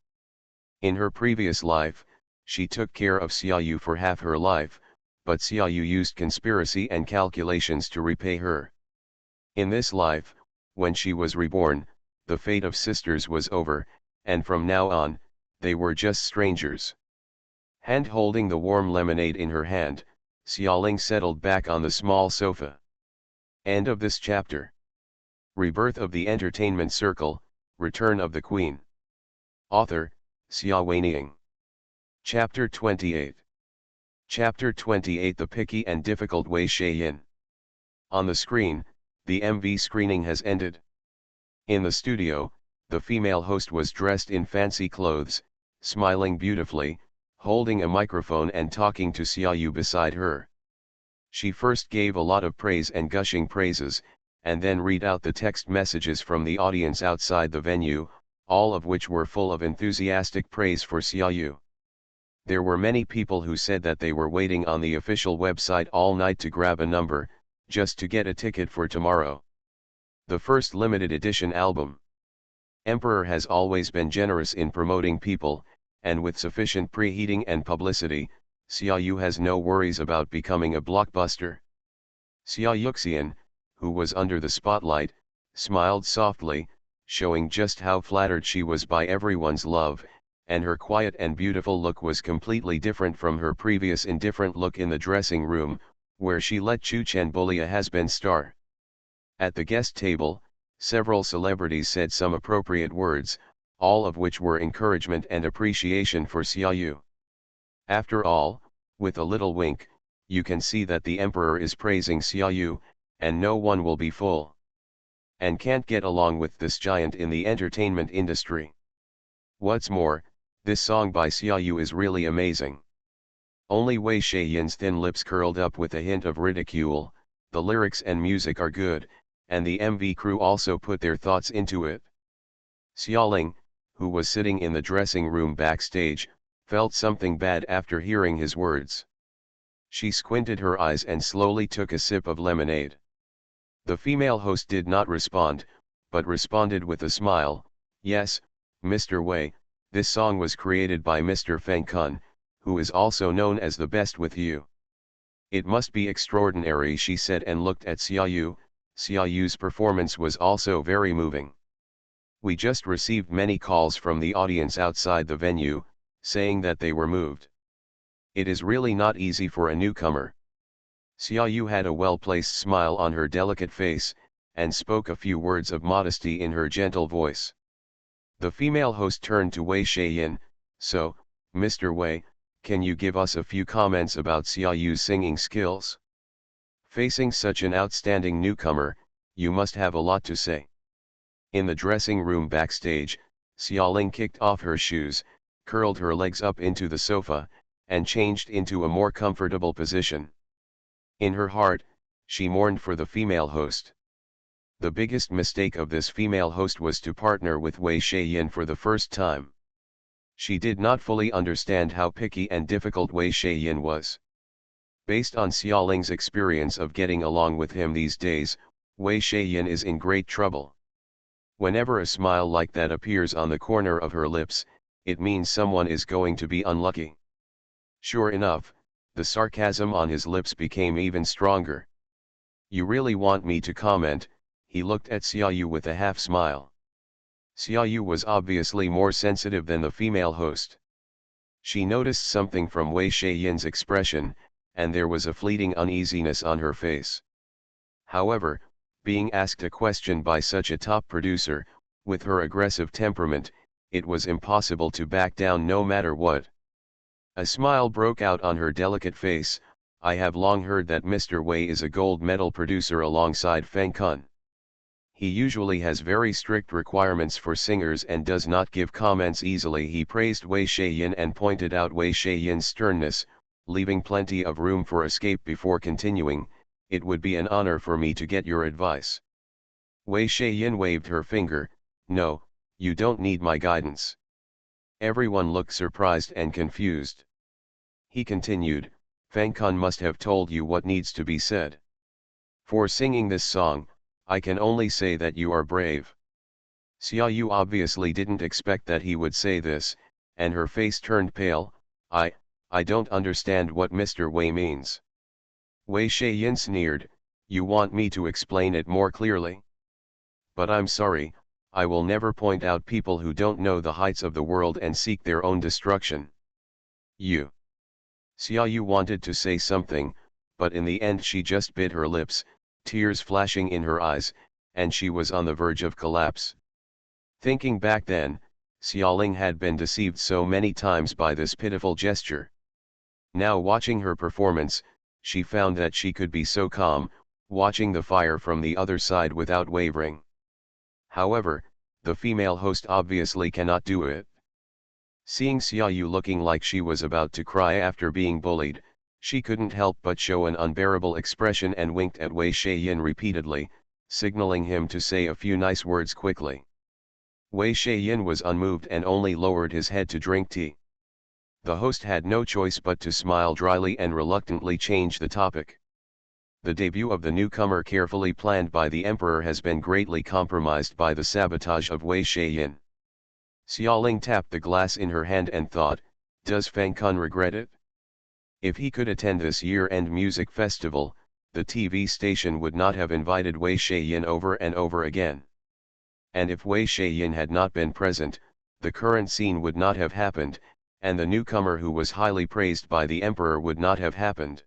In her previous life, she took care of Xiaoyu for half her life, but Xiaoyu used conspiracy and calculations to repay her. In this life, when she was reborn, the fate of sisters was over, and from now on, they were just strangers. Hand holding the warm lemonade in her hand, Xiaoling settled back on the small sofa. End of this chapter. Rebirth of the Entertainment Circle, Return of the Queen. Author, Xia Weiniang. Chapter 28. Chapter 28. The Picky and Difficult Wei Shaiyin. On the screen, the MV screening has ended. In the studio, the female host was dressed in fancy clothes, smiling beautifully, holding a microphone and talking to Xiaoyu beside her. She first gave a lot of praise and gushing praises, and then read out the text messages from the audience outside the venue, all of which were full of enthusiastic praise for Xiaoyu. There were many people who said that they were waiting on the official website all night to grab a number, just to get a ticket for tomorrow. The first limited edition album. Emperor has always been generous in promoting people, and with sufficient preheating and publicity, Xiaoyu has no worries about becoming a blockbuster. Xia Yuxian, who was under the spotlight, smiled softly, showing just how flattered she was by everyone's love, and her quiet and beautiful look was completely different from her previous indifferent look in the dressing room, where she let Chu Chen bully a has-been star. At the guest table, several celebrities said some appropriate words, all of which were encouragement and appreciation for Xiaoyu. After all, with a little wink, you can see that the emperor is praising Xiaoyu, and no one will be full and can't get along with this giant in the entertainment industry. What's more, this song by Xiaoyu is really amazing. Only Wei Shayan's thin lips curled up with a hint of ridicule. The lyrics and music are good, and the MV crew also put their thoughts into it. Xiaoling, who was sitting in the dressing room backstage, felt something bad after hearing his words. She squinted her eyes and slowly took a sip of lemonade. The female host did not respond, but responded with a smile. Yes, Mr. Wei, this song was created by Mr. Feng Kun, who is also known as the best with you. It must be extraordinary, she said, and looked at Xiaoyu. Xiaoyu's performance was also very moving. We just received many calls from the audience outside the venue, saying that they were moved. It is really not easy for a newcomer. Xiaoyu had a well-placed smile on her delicate face, and spoke a few words of modesty in her gentle voice. The female host turned to Wei Shayan. So, Mr. Wei, can you give us a few comments about Xiaoyu's singing skills? Facing such an outstanding newcomer, you must have a lot to say. In the dressing room backstage, Xiaoling kicked off her shoes, curled her legs up into the sofa, and changed into a more comfortable position. In her heart, she mourned for the female host. The biggest mistake of this female host was to partner with Wei Shayan for the first time. She did not fully understand how picky and difficult Wei Shayan was. Based on Xiaoling's experience of getting along with him these days, Wei Shayan is in great trouble. Whenever a smile like that appears on the corner of her lips, it means someone is going to be unlucky. Sure enough, the sarcasm on his lips became even stronger. You really want me to comment? He looked at Xiaoyu with a half-smile. Xiaoyu was obviously more sensitive than the female host. She noticed something from Wei Shayan's expression, and there was a fleeting uneasiness on her face. However, being asked a question by such a top producer, with her aggressive temperament, it was impossible to back down no matter what. A smile broke out on her delicate face. I have long heard that Mr. Wei is a gold medal producer alongside Feng Kun. He usually has very strict requirements for singers and does not give comments easily. He praised Wei Shayan and pointed out Wei Shayan's sternness, leaving plenty of room for escape before continuing. It would be an honor for me to get your advice. Wei Shayan waved her finger. No, you don't need my guidance. Everyone looked surprised and confused. He continued, Feng Kun must have told you what needs to be said. For singing this song, I can only say that you are brave. Xiaoyu obviously didn't expect that he would say this, and her face turned pale. I don't understand what Mr. Wei means. Wei Shayan sneered, you want me to explain it more clearly? But I'm sorry, I will never point out people who don't know the heights of the world and seek their own destruction. You. Xiaoyu wanted to say something, but in the end she just bit her lips, tears flashing in her eyes, and she was on the verge of collapse. Thinking back then, Xiaoling had been deceived so many times by this pitiful gesture. Now watching her performance, she found that she could be so calm, watching the fire from the other side without wavering. However, the female host obviously cannot do it. Seeing Xiaoyu looking like she was about to cry after being bullied, she couldn't help but show an unbearable expression and winked at Wei Shaiyin repeatedly, signaling him to say a few nice words quickly. Wei Shaiyin was unmoved and only lowered his head to drink tea. The host had no choice but to smile dryly and reluctantly change the topic. The debut of the newcomer carefully planned by the emperor has been greatly compromised by the sabotage of Wei Shaiyin. Xiaoling tapped the glass in her hand and thought, does Feng Kun regret it? If he could attend this year-end music festival, the TV station would not have invited Wei Shaiyin over and over again. And if Wei Shaiyin had not been present, the current scene would not have happened, and the newcomer who was highly praised by the emperor would not have happened.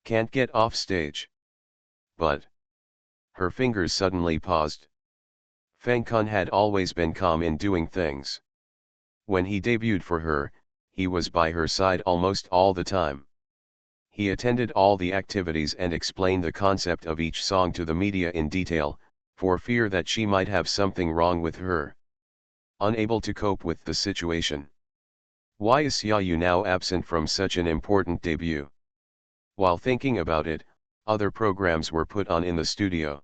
Can't get off stage. But her fingers suddenly paused. Feng Kun had always been calm in doing things. When he debuted for her, he was by her side almost all the time. He attended all the activities and explained the concept of each song to the media in detail, for fear that she might have something wrong with her. Unable to cope with the situation. Why is Xiaoyu now absent from such an important debut? While thinking about it, other programs were put on in the studio.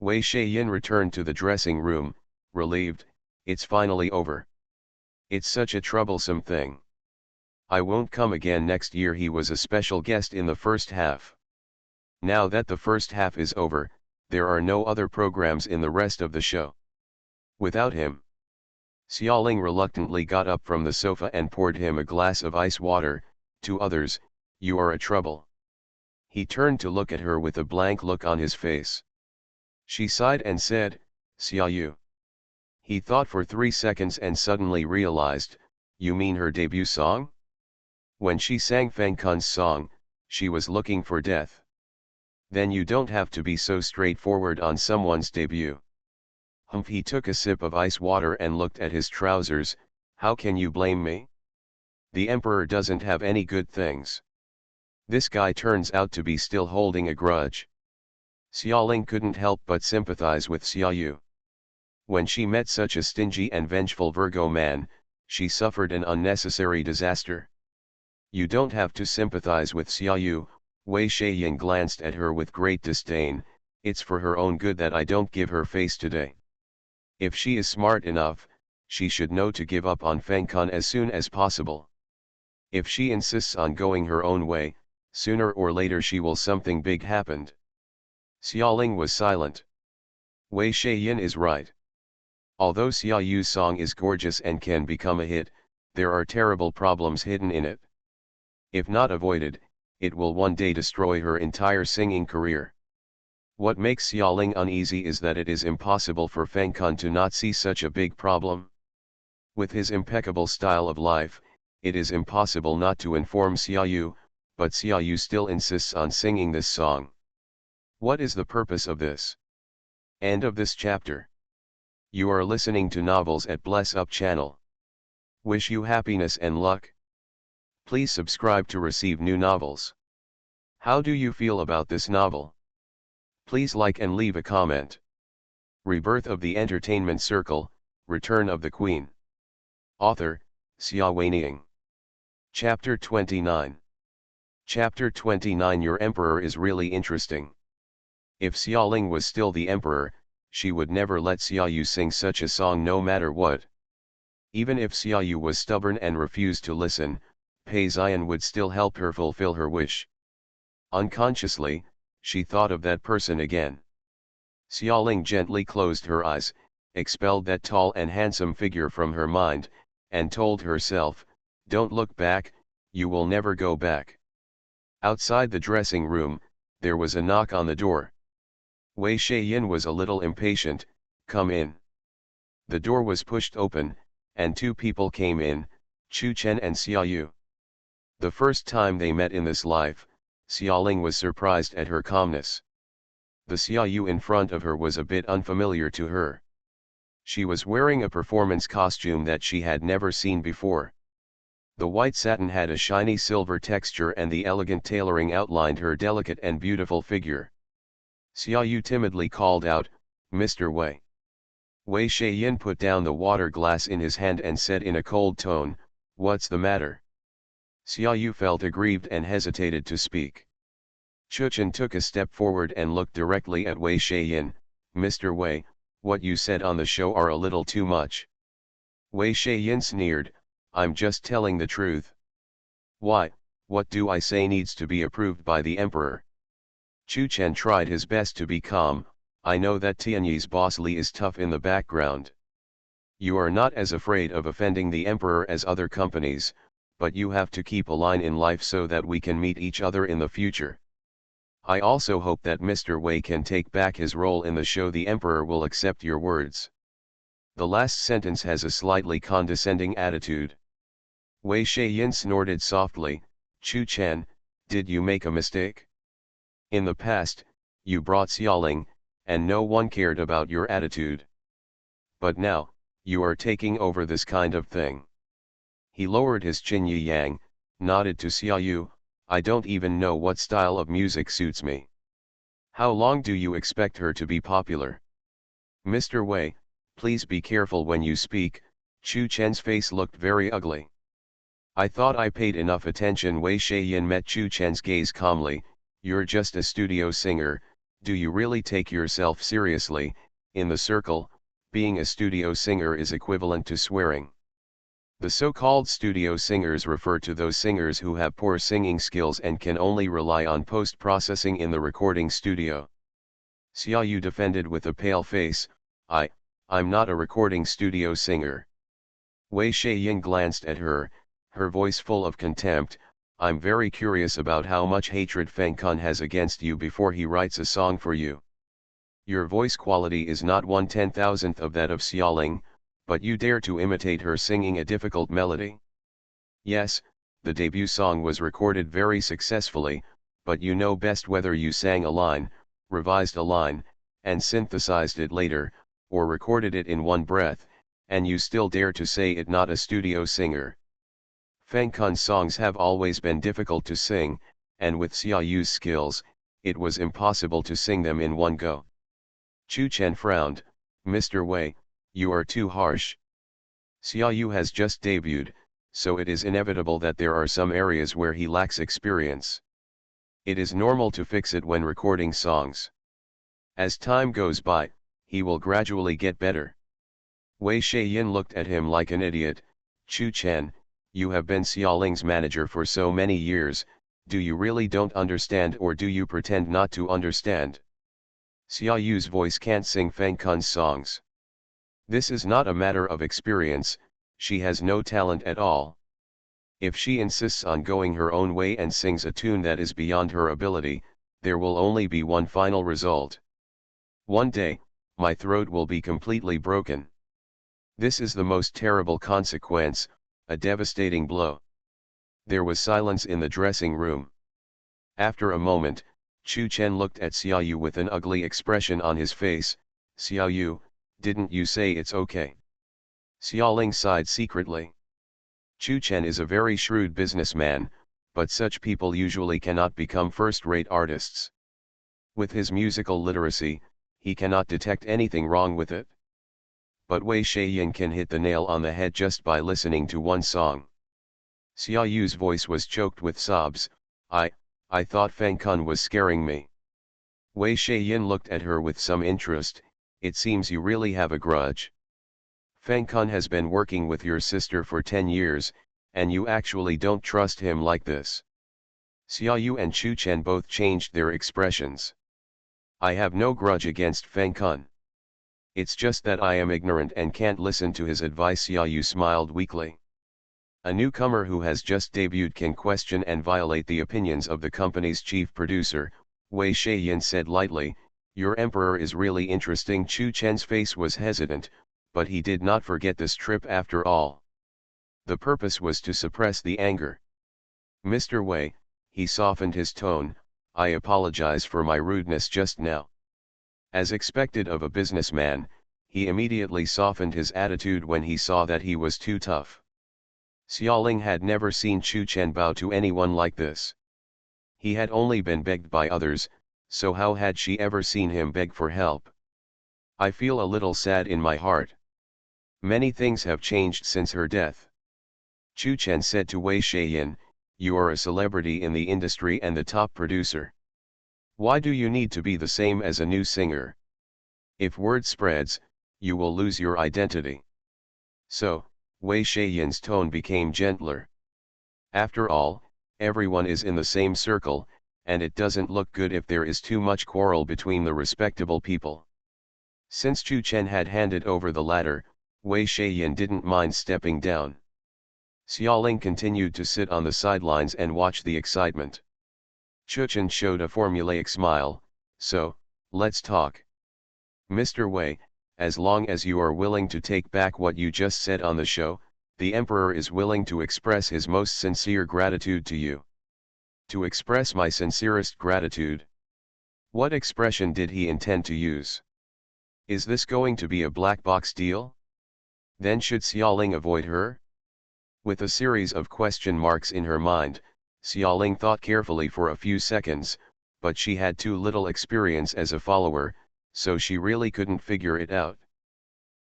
Wei Shaiyin returned to the dressing room, relieved, it's finally over. It's such a troublesome thing. I won't come again next year. He was a special guest in the first half. Now that the first half is over, there are no other programs in the rest of the show. Without him. Xiaoling reluctantly got up from the sofa and poured him a glass of ice water. To others, you are a trouble. He turned to look at her with a blank look on his face. She sighed and said, Xiaoyu. He thought for 3 seconds and suddenly realized, you mean her debut song? When she sang Feng Kun's song, she was looking for death. Then you don't have to be so straightforward on someone's debut. Humph. He took a sip of ice water and looked at his trousers. How can you blame me? The emperor doesn't have any good things. This guy turns out to be still holding a grudge. Xiaoling couldn't help but sympathize with Xiaoyu. When she met such a stingy and vengeful Virgo man, she suffered an unnecessary disaster. You don't have to sympathize with Xiaoyu. Wei Shaiyin glanced at her with great disdain. It's for her own good that I don't give her face today. If she is smart enough, she should know to give up on Feng Kun as soon as possible. If she insists on going her own way, sooner or later something big happened. Xiaoling was silent. Wei Shaiyin is right. Although Xiaoyu's song is gorgeous and can become a hit, there are terrible problems hidden in it. If not avoided, it will one day destroy her entire singing career. What makes Xiaoling uneasy is that it is impossible for Feng Kun to not see such a big problem. With his impeccable style of life, it is impossible not to inform Xiaoyu, but Xiaoyu still insists on singing this song. What is the purpose of this? End of this chapter. You are listening to Novels at Bless Up channel. Wish you happiness and luck. Please subscribe to receive new novels. How do you feel about this novel? Please like and leave a comment. Rebirth of the Entertainment Circle, Return of the Queen. Author, Xia Weiniang. Chapter 29. Chapter 29. Your emperor is really interesting. If Xiaoling was still the emperor, she would never let Xiaoyu sing such a song no matter what. Even if Xiaoyu was stubborn and refused to listen, Pei Xian would still help her fulfill her wish. Unconsciously, she thought of that person again. Xiaoling gently closed her eyes, expelled that tall and handsome figure from her mind, and told herself, don't look back, you will never go back. Outside the dressing room, there was a knock on the door. Wei Shaiyin was a little impatient. Come in. The door was pushed open, and 2 people came in, Chu Chen and Xiaoyu. The first time they met in this life, Xiaoling was surprised at her calmness. The Xiaoyu in front of her was a bit unfamiliar to her. She was wearing a performance costume that she had never seen before. The white satin had a shiny silver texture and the elegant tailoring outlined her delicate and beautiful figure. Xiaoyu timidly called out, Mr. Wei. Wei Shaiyin put down the water glass in his hand and said in a cold tone, "What's the matter?" Xiaoyu felt aggrieved and hesitated to speak. Chuchen took a step forward and looked directly at Wei Shaiyin. "Mr. Wei, what you said on the show are a little too much." Wei Shaiyin sneered, "I'm just telling the truth." "Why, what do I say needs to be approved by the emperor?" Chuchen tried his best to be calm. "I know that Tianyi's boss Li is tough in the background. You are not as afraid of offending the emperor as other companies, but you have to keep a line in life so that we can meet each other in the future. I also hope that Mr. Wei can take back his role in the show. The emperor will accept your words." The last sentence has a slightly condescending attitude. Wei Shaiyin snorted softly. "Chu Chen, did you make a mistake? In the past, you brought Xiaoling, and no one cared about your attitude. But now, you are taking over this kind of thing." He lowered his chin yang, nodded to Xiaoyu, "I don't even know what style of music suits me. How long do you expect her to be popular?" "Mr. Wei, please be careful when you speak." Chu Chen's face looked very ugly. "I thought I paid enough attention." Wei Shaiyin met Chu Chen's gaze calmly. "You're just a studio singer. Do you really take yourself seriously?" In the circle, being a studio singer is equivalent to swearing. The so-called studio singers refer to those singers who have poor singing skills and can only rely on post-processing in the recording studio. Xiaoyu defended with a pale face, I'm not a recording studio singer." Wei Shaiyin glanced at her, her voice full of contempt. "I'm very curious about how much hatred Feng Kun has against you before he writes a song for you. Your voice quality is not 1/10,000th of that of Xiaoling, but you dare to imitate her singing a difficult melody. Yes, the debut song was recorded very successfully, but you know best whether you sang a line, revised a line, and synthesized it later, or recorded it in one breath, and you still dare to say it not a studio singer. Feng Kun's songs have always been difficult to sing, and with Xiaoyu's skills, it was impossible to sing them in one go." Chu Chen frowned. "Mr. Wei, you are too harsh. Xiaoyu has just debuted, so it is inevitable that there are some areas where he lacks experience. It is normal to fix it when recording songs. As time goes by, he will gradually get better." Wei Shaiyin looked at him like an idiot. "Chu Chen, you have been Xiaoling's manager for so many years, do you really don't understand or do you pretend not to understand? Xiaoyu's voice can't sing Feng Kun's songs. This is not a matter of experience, she has no talent at all. If she insists on going her own way and sings a tune that is beyond her ability, there will only be one final result. One day, my throat will be completely broken. This is the most terrible consequence, a devastating blow." There was silence in the dressing room. After a moment, Chu Chen looked at Xiaoyu with an ugly expression on his face. "Xiaoyu, didn't you say it's okay?" Xiaoling sighed secretly. Chu Chen is a very shrewd businessman, but such people usually cannot become first-rate artists. With his musical literacy, he cannot detect anything wrong with it. But Wei Shaiyin can hit the nail on the head just by listening to one song. Xiaoyu's voice was choked with sobs. I thought Feng Kun was scaring me." Wei Shaiyin looked at her with some interest. "It seems you really have a grudge. Feng Kun has been working with your sister for 10 years, and you actually don't trust him like this." Xiaoyu and Chu Chen both changed their expressions. "I have no grudge against Feng Kun. It's just that I am ignorant and can't listen to his advice." Xiaoyu smiled weakly. "A newcomer who has just debuted can question and violate the opinions of the company's chief producer," Wei Shaiyin said lightly. "Your emperor is really interesting." Chu Chen's face was hesitant, but he did not forget this trip after all. The purpose was to suppress the anger. "Mr. Wei," he softened his tone, "I apologize for my rudeness just now." As expected of a businessman, he immediately softened his attitude when he saw that he was too tough. Xiaoling had never seen Chu Chen bow to anyone like this. He had only been begged by others, so how had she ever seen him beg for help? I feel a little sad in my heart. Many things have changed since her death. Chu Chen said to Wei Shaiyan, you are a celebrity in the industry and the top producer. Why do you need to be the same as a new singer? If word spreads, you will lose your identity. So, Wei Shaiyan's tone became gentler. After all, everyone is in the same circle, and it doesn't look good if there is too much quarrel between the respectable people. Since Chu Chen had handed over the ladder, Wei Shaiyan didn't mind stepping down. Xiaoling continued to sit on the sidelines and watch the excitement. Chu Chen showed a formulaic smile, so, let's talk. Mr. Wei, as long as you are willing to take back what you just said on the show, the Emperor is willing to express his most sincere gratitude to you. To express my sincerest gratitude. What expression did he intend to use? Is this going to be a black box deal? Then should Xiaoling avoid her? With a series of question marks in her mind, Xiaoling thought carefully for a few seconds, but she had too little experience as a follower, so she really couldn't figure it out.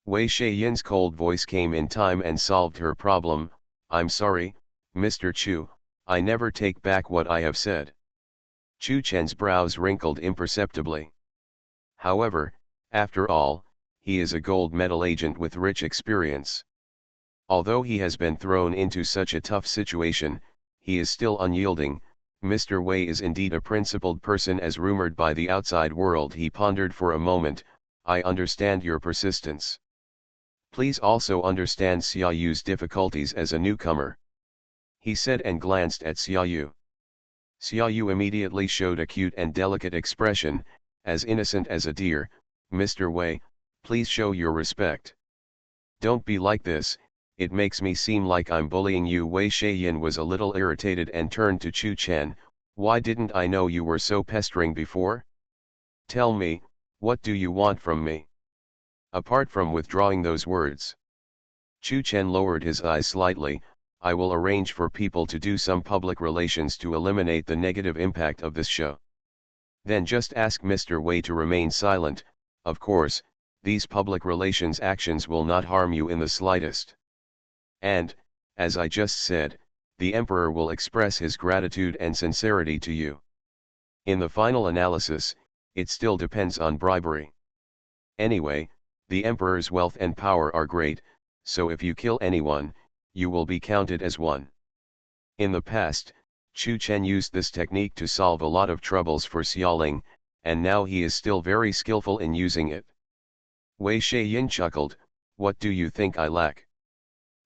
Wei Shaiyan's cold voice came in time and solved her problem. I'm sorry, Mr. Chu, I never take back what I have said. Chu Chen's brows wrinkled imperceptibly. However, after all, he is a gold medal agent with rich experience. Although he has been thrown into such a tough situation, he is still unyielding. Mr. Wei is indeed a principled person as rumored by the outside world. He pondered for a moment. I understand your persistence. Please also understand Xiaoyu's difficulties as a newcomer. He said and glanced at Xiaoyu. Xiaoyu immediately showed a cute and delicate expression, as innocent as a deer. Mr. Wei, please show your respect. Don't be like this, it makes me seem like I'm bullying you. Wei Shaiyan was a little irritated and turned to Chu Chen. Why didn't I know you were so pestering before? Tell me, what do you want from me? Apart from withdrawing those words. Chu Chen lowered his eyes slightly. I will arrange for people to do some public relations to eliminate the negative impact of this show. Then just ask Mr. Wei to remain silent. Of course, these public relations actions will not harm you in the slightest. And, as I just said, the Emperor will express his gratitude and sincerity to you. In the final analysis, it still depends on bribery. Anyway, the Emperor's wealth and power are great, so if you kill anyone, you will be counted as one. In the past, Chu Chen used this technique to solve a lot of troubles for Xiaoling, and now he is still very skillful in using it. Wei Shaiyan chuckled, what do you think I lack?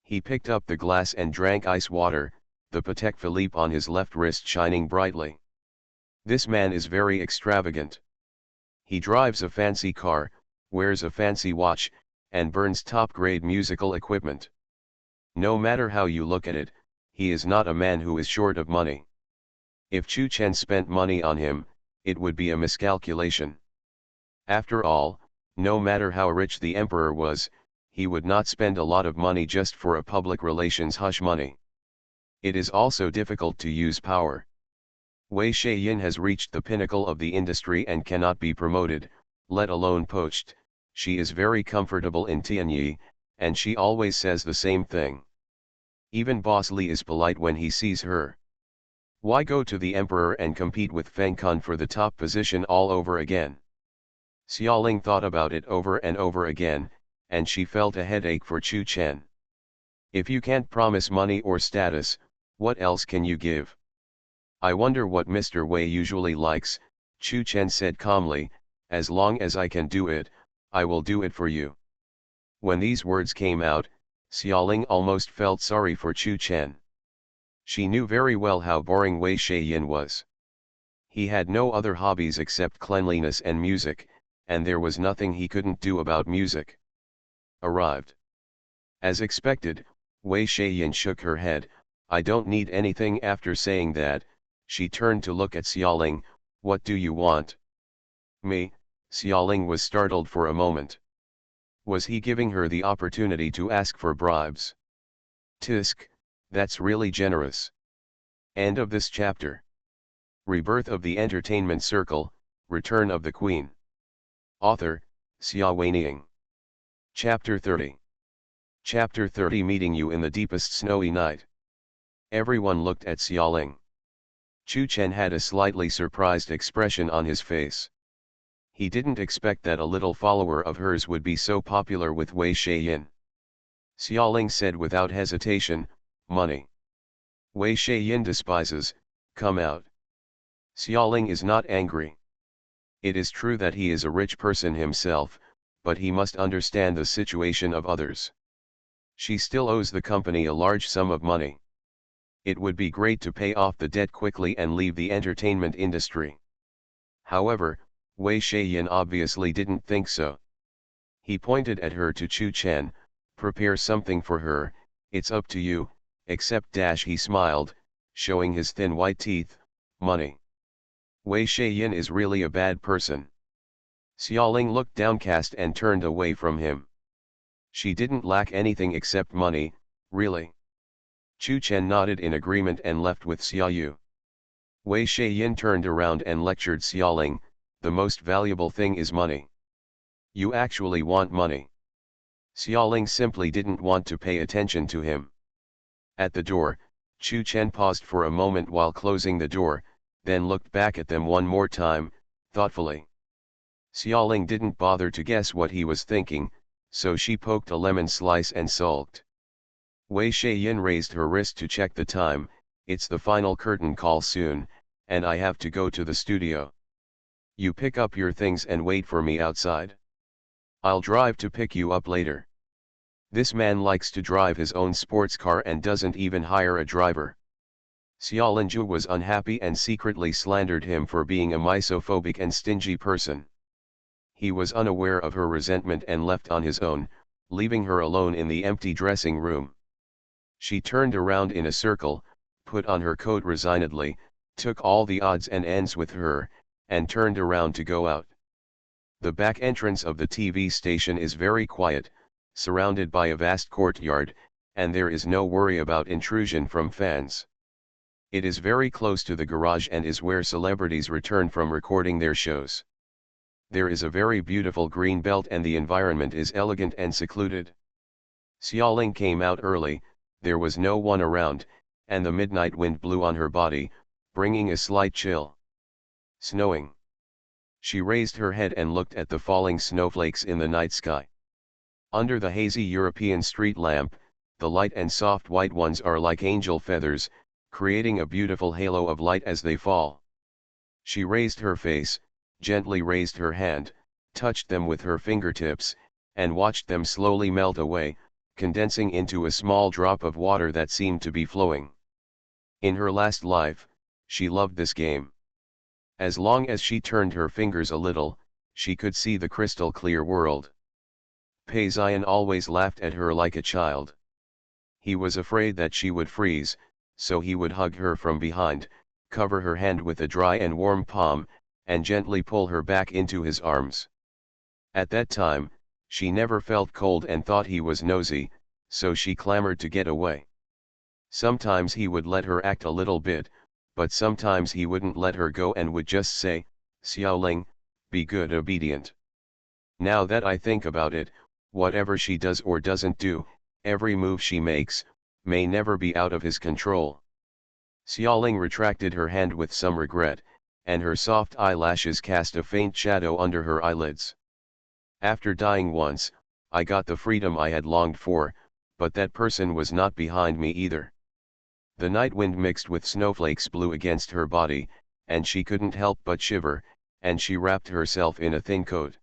He picked up the glass and drank ice water, the Patek Philippe on his left wrist shining brightly. This man is very extravagant. He drives a fancy car, wears a fancy watch, and burns top-grade musical equipment. No matter how you look at it, he is not a man who is short of money. If Chu Chen spent money on him, it would be a miscalculation. After all, no matter how rich the Emperor was, he would not spend a lot of money just for a public relations hush money. It is also difficult to use power. Wei Shaiyan has reached the pinnacle of the industry and cannot be promoted, let alone poached. She is very comfortable in Tianyi, and she always says the same thing. Even Boss Li is polite when he sees her. Why go to the Emperor and compete with Feng Kun for the top position all over again? Xiaoling thought about it over and over again, and she felt a headache for Chu Chen. If you can't promise money or status, what else can you give? I wonder what Mr. Wei usually likes, Chu Chen said calmly, as long as I can do it, I will do it for you. When these words came out, Xiaoling almost felt sorry for Chu Chen. She knew very well how boring Wei Shaiyan was. He had no other hobbies except cleanliness and music, and there was nothing he couldn't do about music. Arrived. As expected, Wei Shaiyan shook her head. I don't need anything. After saying that, she turned to look at Xiaoling. What do you want? Me? Xiaoling was startled for a moment. Was he giving her the opportunity to ask for bribes? Tisk, that's really generous. End of this chapter. Rebirth of the Entertainment Circle, Return of the Queen. Author, Xiaowaning. Chapter 30. Chapter 30. Meeting you in the deepest snowy night. Everyone looked at Xiaoling. Chu Chen had a slightly surprised expression on his face. He didn't expect that a little follower of hers would be so popular with Wei Shaiyin. Xiaoling said without hesitation, "Money. Wei Shaiyin despises, come out." Xiaoling is not angry. It is true that he is a rich person himself, but he must understand the situation of others. She still owes the company a large sum of money. It would be great to pay off the debt quickly and leave the entertainment industry. However, Wei Shaiyin obviously didn't think so. He pointed at her to Chu Chen, "Prepare something for her, it's up to you, except he smiled, showing his thin white teeth, "Money. Wei Shaiyin is really a bad person." Xiaoling looked downcast and turned away from him. She didn't lack anything except money, really. Chu Chen nodded in agreement and left with Xiaoyu. Wei Shaiyin turned around and lectured Xiaoling, "The most valuable thing is money. You actually want money." Xiaoling simply didn't want to pay attention to him. At the door, Chu Chen paused for a moment while closing the door, then looked back at them one more time, thoughtfully. Xiaoling didn't bother to guess what he was thinking, so she poked a lemon slice and sulked. Wei Shaiyin raised her wrist to check the time, "It's the final curtain call soon, and I have to go to the studio. You pick up your things and wait for me outside. I'll drive to pick you up later." This man likes to drive his own sports car and doesn't even hire a driver. Xiaolinju was unhappy and secretly slandered him for being a misophobic and stingy person. He was unaware of her resentment and left on his own, leaving her alone in the empty dressing room. She turned around in a circle, put on her coat resignedly, took all the odds and ends with her, and turned around to go out. The back entrance of the TV station is very quiet, surrounded by a vast courtyard, and there is no worry about intrusion from fans. It is very close to the garage and is where celebrities return from recording their shows. There is a very beautiful green belt and the environment is elegant and secluded. Xiaoling came out early, there was no one around, and the midnight wind blew on her body, bringing a slight chill. Snowing. She raised her head and looked at the falling snowflakes in the night sky. Under the hazy European street lamp, the light and soft white ones are like angel feathers, creating a beautiful halo of light as they fall. She raised her face, gently raised her hand, touched them with her fingertips, and watched them slowly melt away, condensing into a small drop of water that seemed to be flowing. In her last life, she loved this game. As long as she turned her fingers a little, she could see the crystal clear world. Pei Ziyan always laughed at her like a child. He was afraid that she would freeze, so he would hug her from behind, cover her hand with a dry and warm palm, and gently pull her back into his arms. At that time, she never felt cold and thought he was nosy, so she clamored to get away. Sometimes he would let her act a little bit, but sometimes he wouldn't let her go and would just say, "Xiaoling, be good, obedient." Now that I think about it, whatever she does or doesn't do, every move she makes, may never be out of his control. Xiaoling retracted her hand with some regret, and her soft eyelashes cast a faint shadow under her eyelids. "After dying once, I got the freedom I had longed for, but that person was not behind me either." The night wind mixed with snowflakes blew against her body, and she couldn't help but shiver, and she wrapped herself in a thin coat.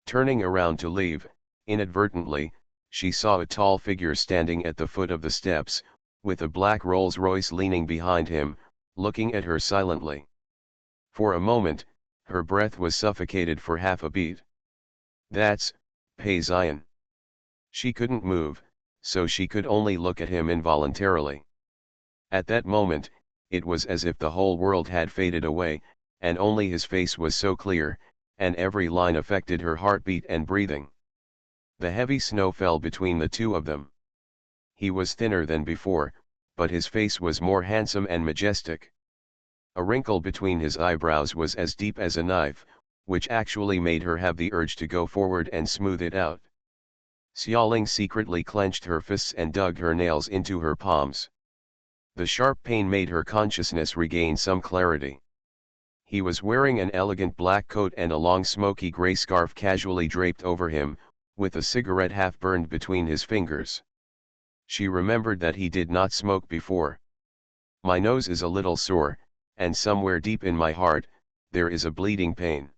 Turning around to leave, inadvertently, she saw a tall figure standing at the foot of the steps, with a black Rolls-Royce leaning behind him, looking at her silently. For a moment, her breath was suffocated for half a beat. "That's Pei Ziyan." She couldn't move, so she could only look at him involuntarily. At that moment, it was as if the whole world had faded away, and only his face was so clear, and every line affected her heartbeat and breathing. The heavy snow fell between the two of them. He was thinner than before, but his face was more handsome and majestic. A wrinkle between his eyebrows was as deep as a knife, which actually made her have the urge to go forward and smooth it out. Xiaoling secretly clenched her fists and dug her nails into her palms. The sharp pain made her consciousness regain some clarity. He was wearing an elegant black coat and a long smoky gray scarf casually draped over him, with a cigarette half burned between his fingers. She remembered that he did not smoke before. My nose is a little sore, and somewhere deep in my heart, there is a bleeding pain.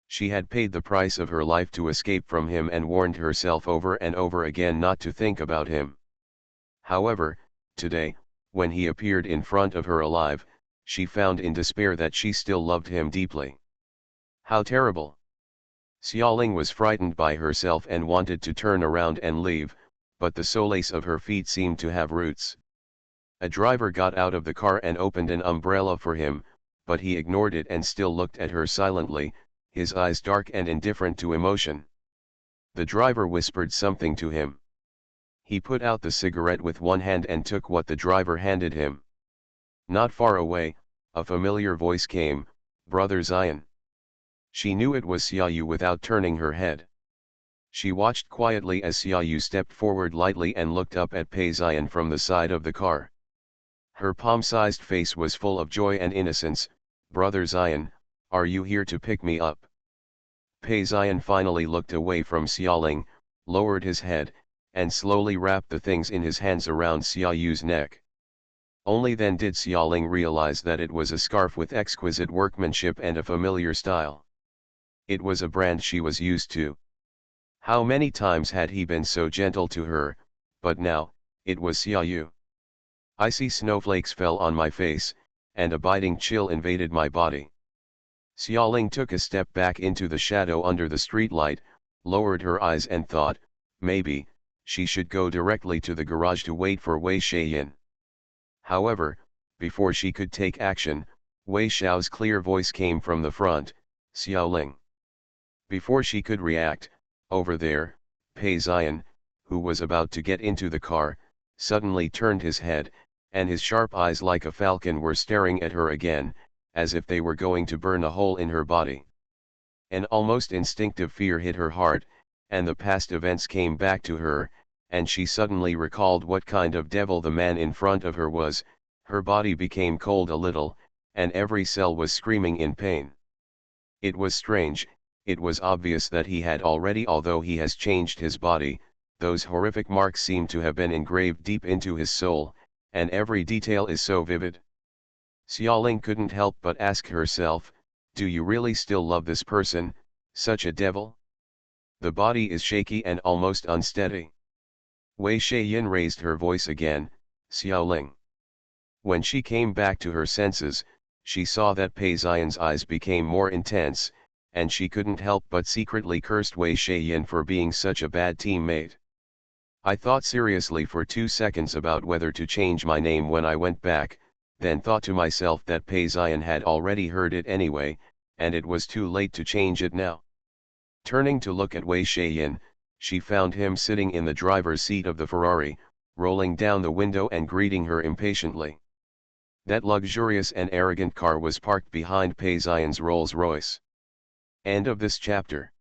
She had paid the price of her life to escape from him and warned herself over and over again not to think about him. However, today, when he appeared in front of her alive, she found in despair that she still loved him deeply. How terrible! Xiaoling was frightened by herself and wanted to turn around and leave, but the soles of her feet seemed to have roots. A driver got out of the car and opened an umbrella for him, but he ignored it and still looked at her silently, his eyes dark and indifferent to emotion. The driver whispered something to him. He put out the cigarette with one hand and took what the driver handed him. Not far away, a familiar voice came, "Brother Zion." She knew it was Xiaoyu without turning her head. She watched quietly as Xiaoyu stepped forward lightly and looked up at Pei Zion from the side of the car. Her palm-sized face was full of joy and innocence. "Brother Zion, are you here to pick me up?" Pei Zion finally looked away from Xiaoling, lowered his head, and slowly wrapped the things in his hands around Xiaoyu's neck. Only then did Xiaoling realize that it was a scarf with exquisite workmanship and a familiar style. It was a brand she was used to. How many times had he been so gentle to her, but now, it was Xiaoyu. Icy snowflakes fell on my face, and a biting chill invaded my body. Xiaoling took a step back into the shadow under the streetlight, lowered her eyes and thought, maybe, she should go directly to the garage to wait for Wei Shaiyan. However, before she could take action, Wei Xiao's clear voice came from the front, "Xiaoling." Before she could react, over there, Pei Zion, who was about to get into the car, suddenly turned his head, and his sharp eyes like a falcon were staring at her again, as if they were going to burn a hole in her body. An almost instinctive fear hit her heart, and the past events came back to her, and she suddenly recalled what kind of devil the man in front of her was. Her body became cold a little, and every cell was screaming in pain. It was strange, it was obvious that he had already, although he has changed his body, those horrific marks seem to have been engraved deep into his soul, and every detail is so vivid. Xiaoling couldn't help but ask herself, do you really still love this person, such a devil? The body is shaky and almost unsteady. Wei Shaiyan raised her voice again, "Xiaoling." When she came back to her senses, she saw that Pei Zion's eyes became more intense, and she couldn't help but secretly cursed Wei Shaiyan for being such a bad teammate. I thought seriously for 2 seconds about whether to change my name when I went back, then thought to myself that Pei Zion had already heard it anyway, and it was too late to change it now. Turning to look at Wei Shaiyan, she found him sitting in the driver's seat of the Ferrari, rolling down the window and greeting her impatiently. That luxurious and arrogant car was parked behind Pei Zion's Rolls-Royce. End of this chapter.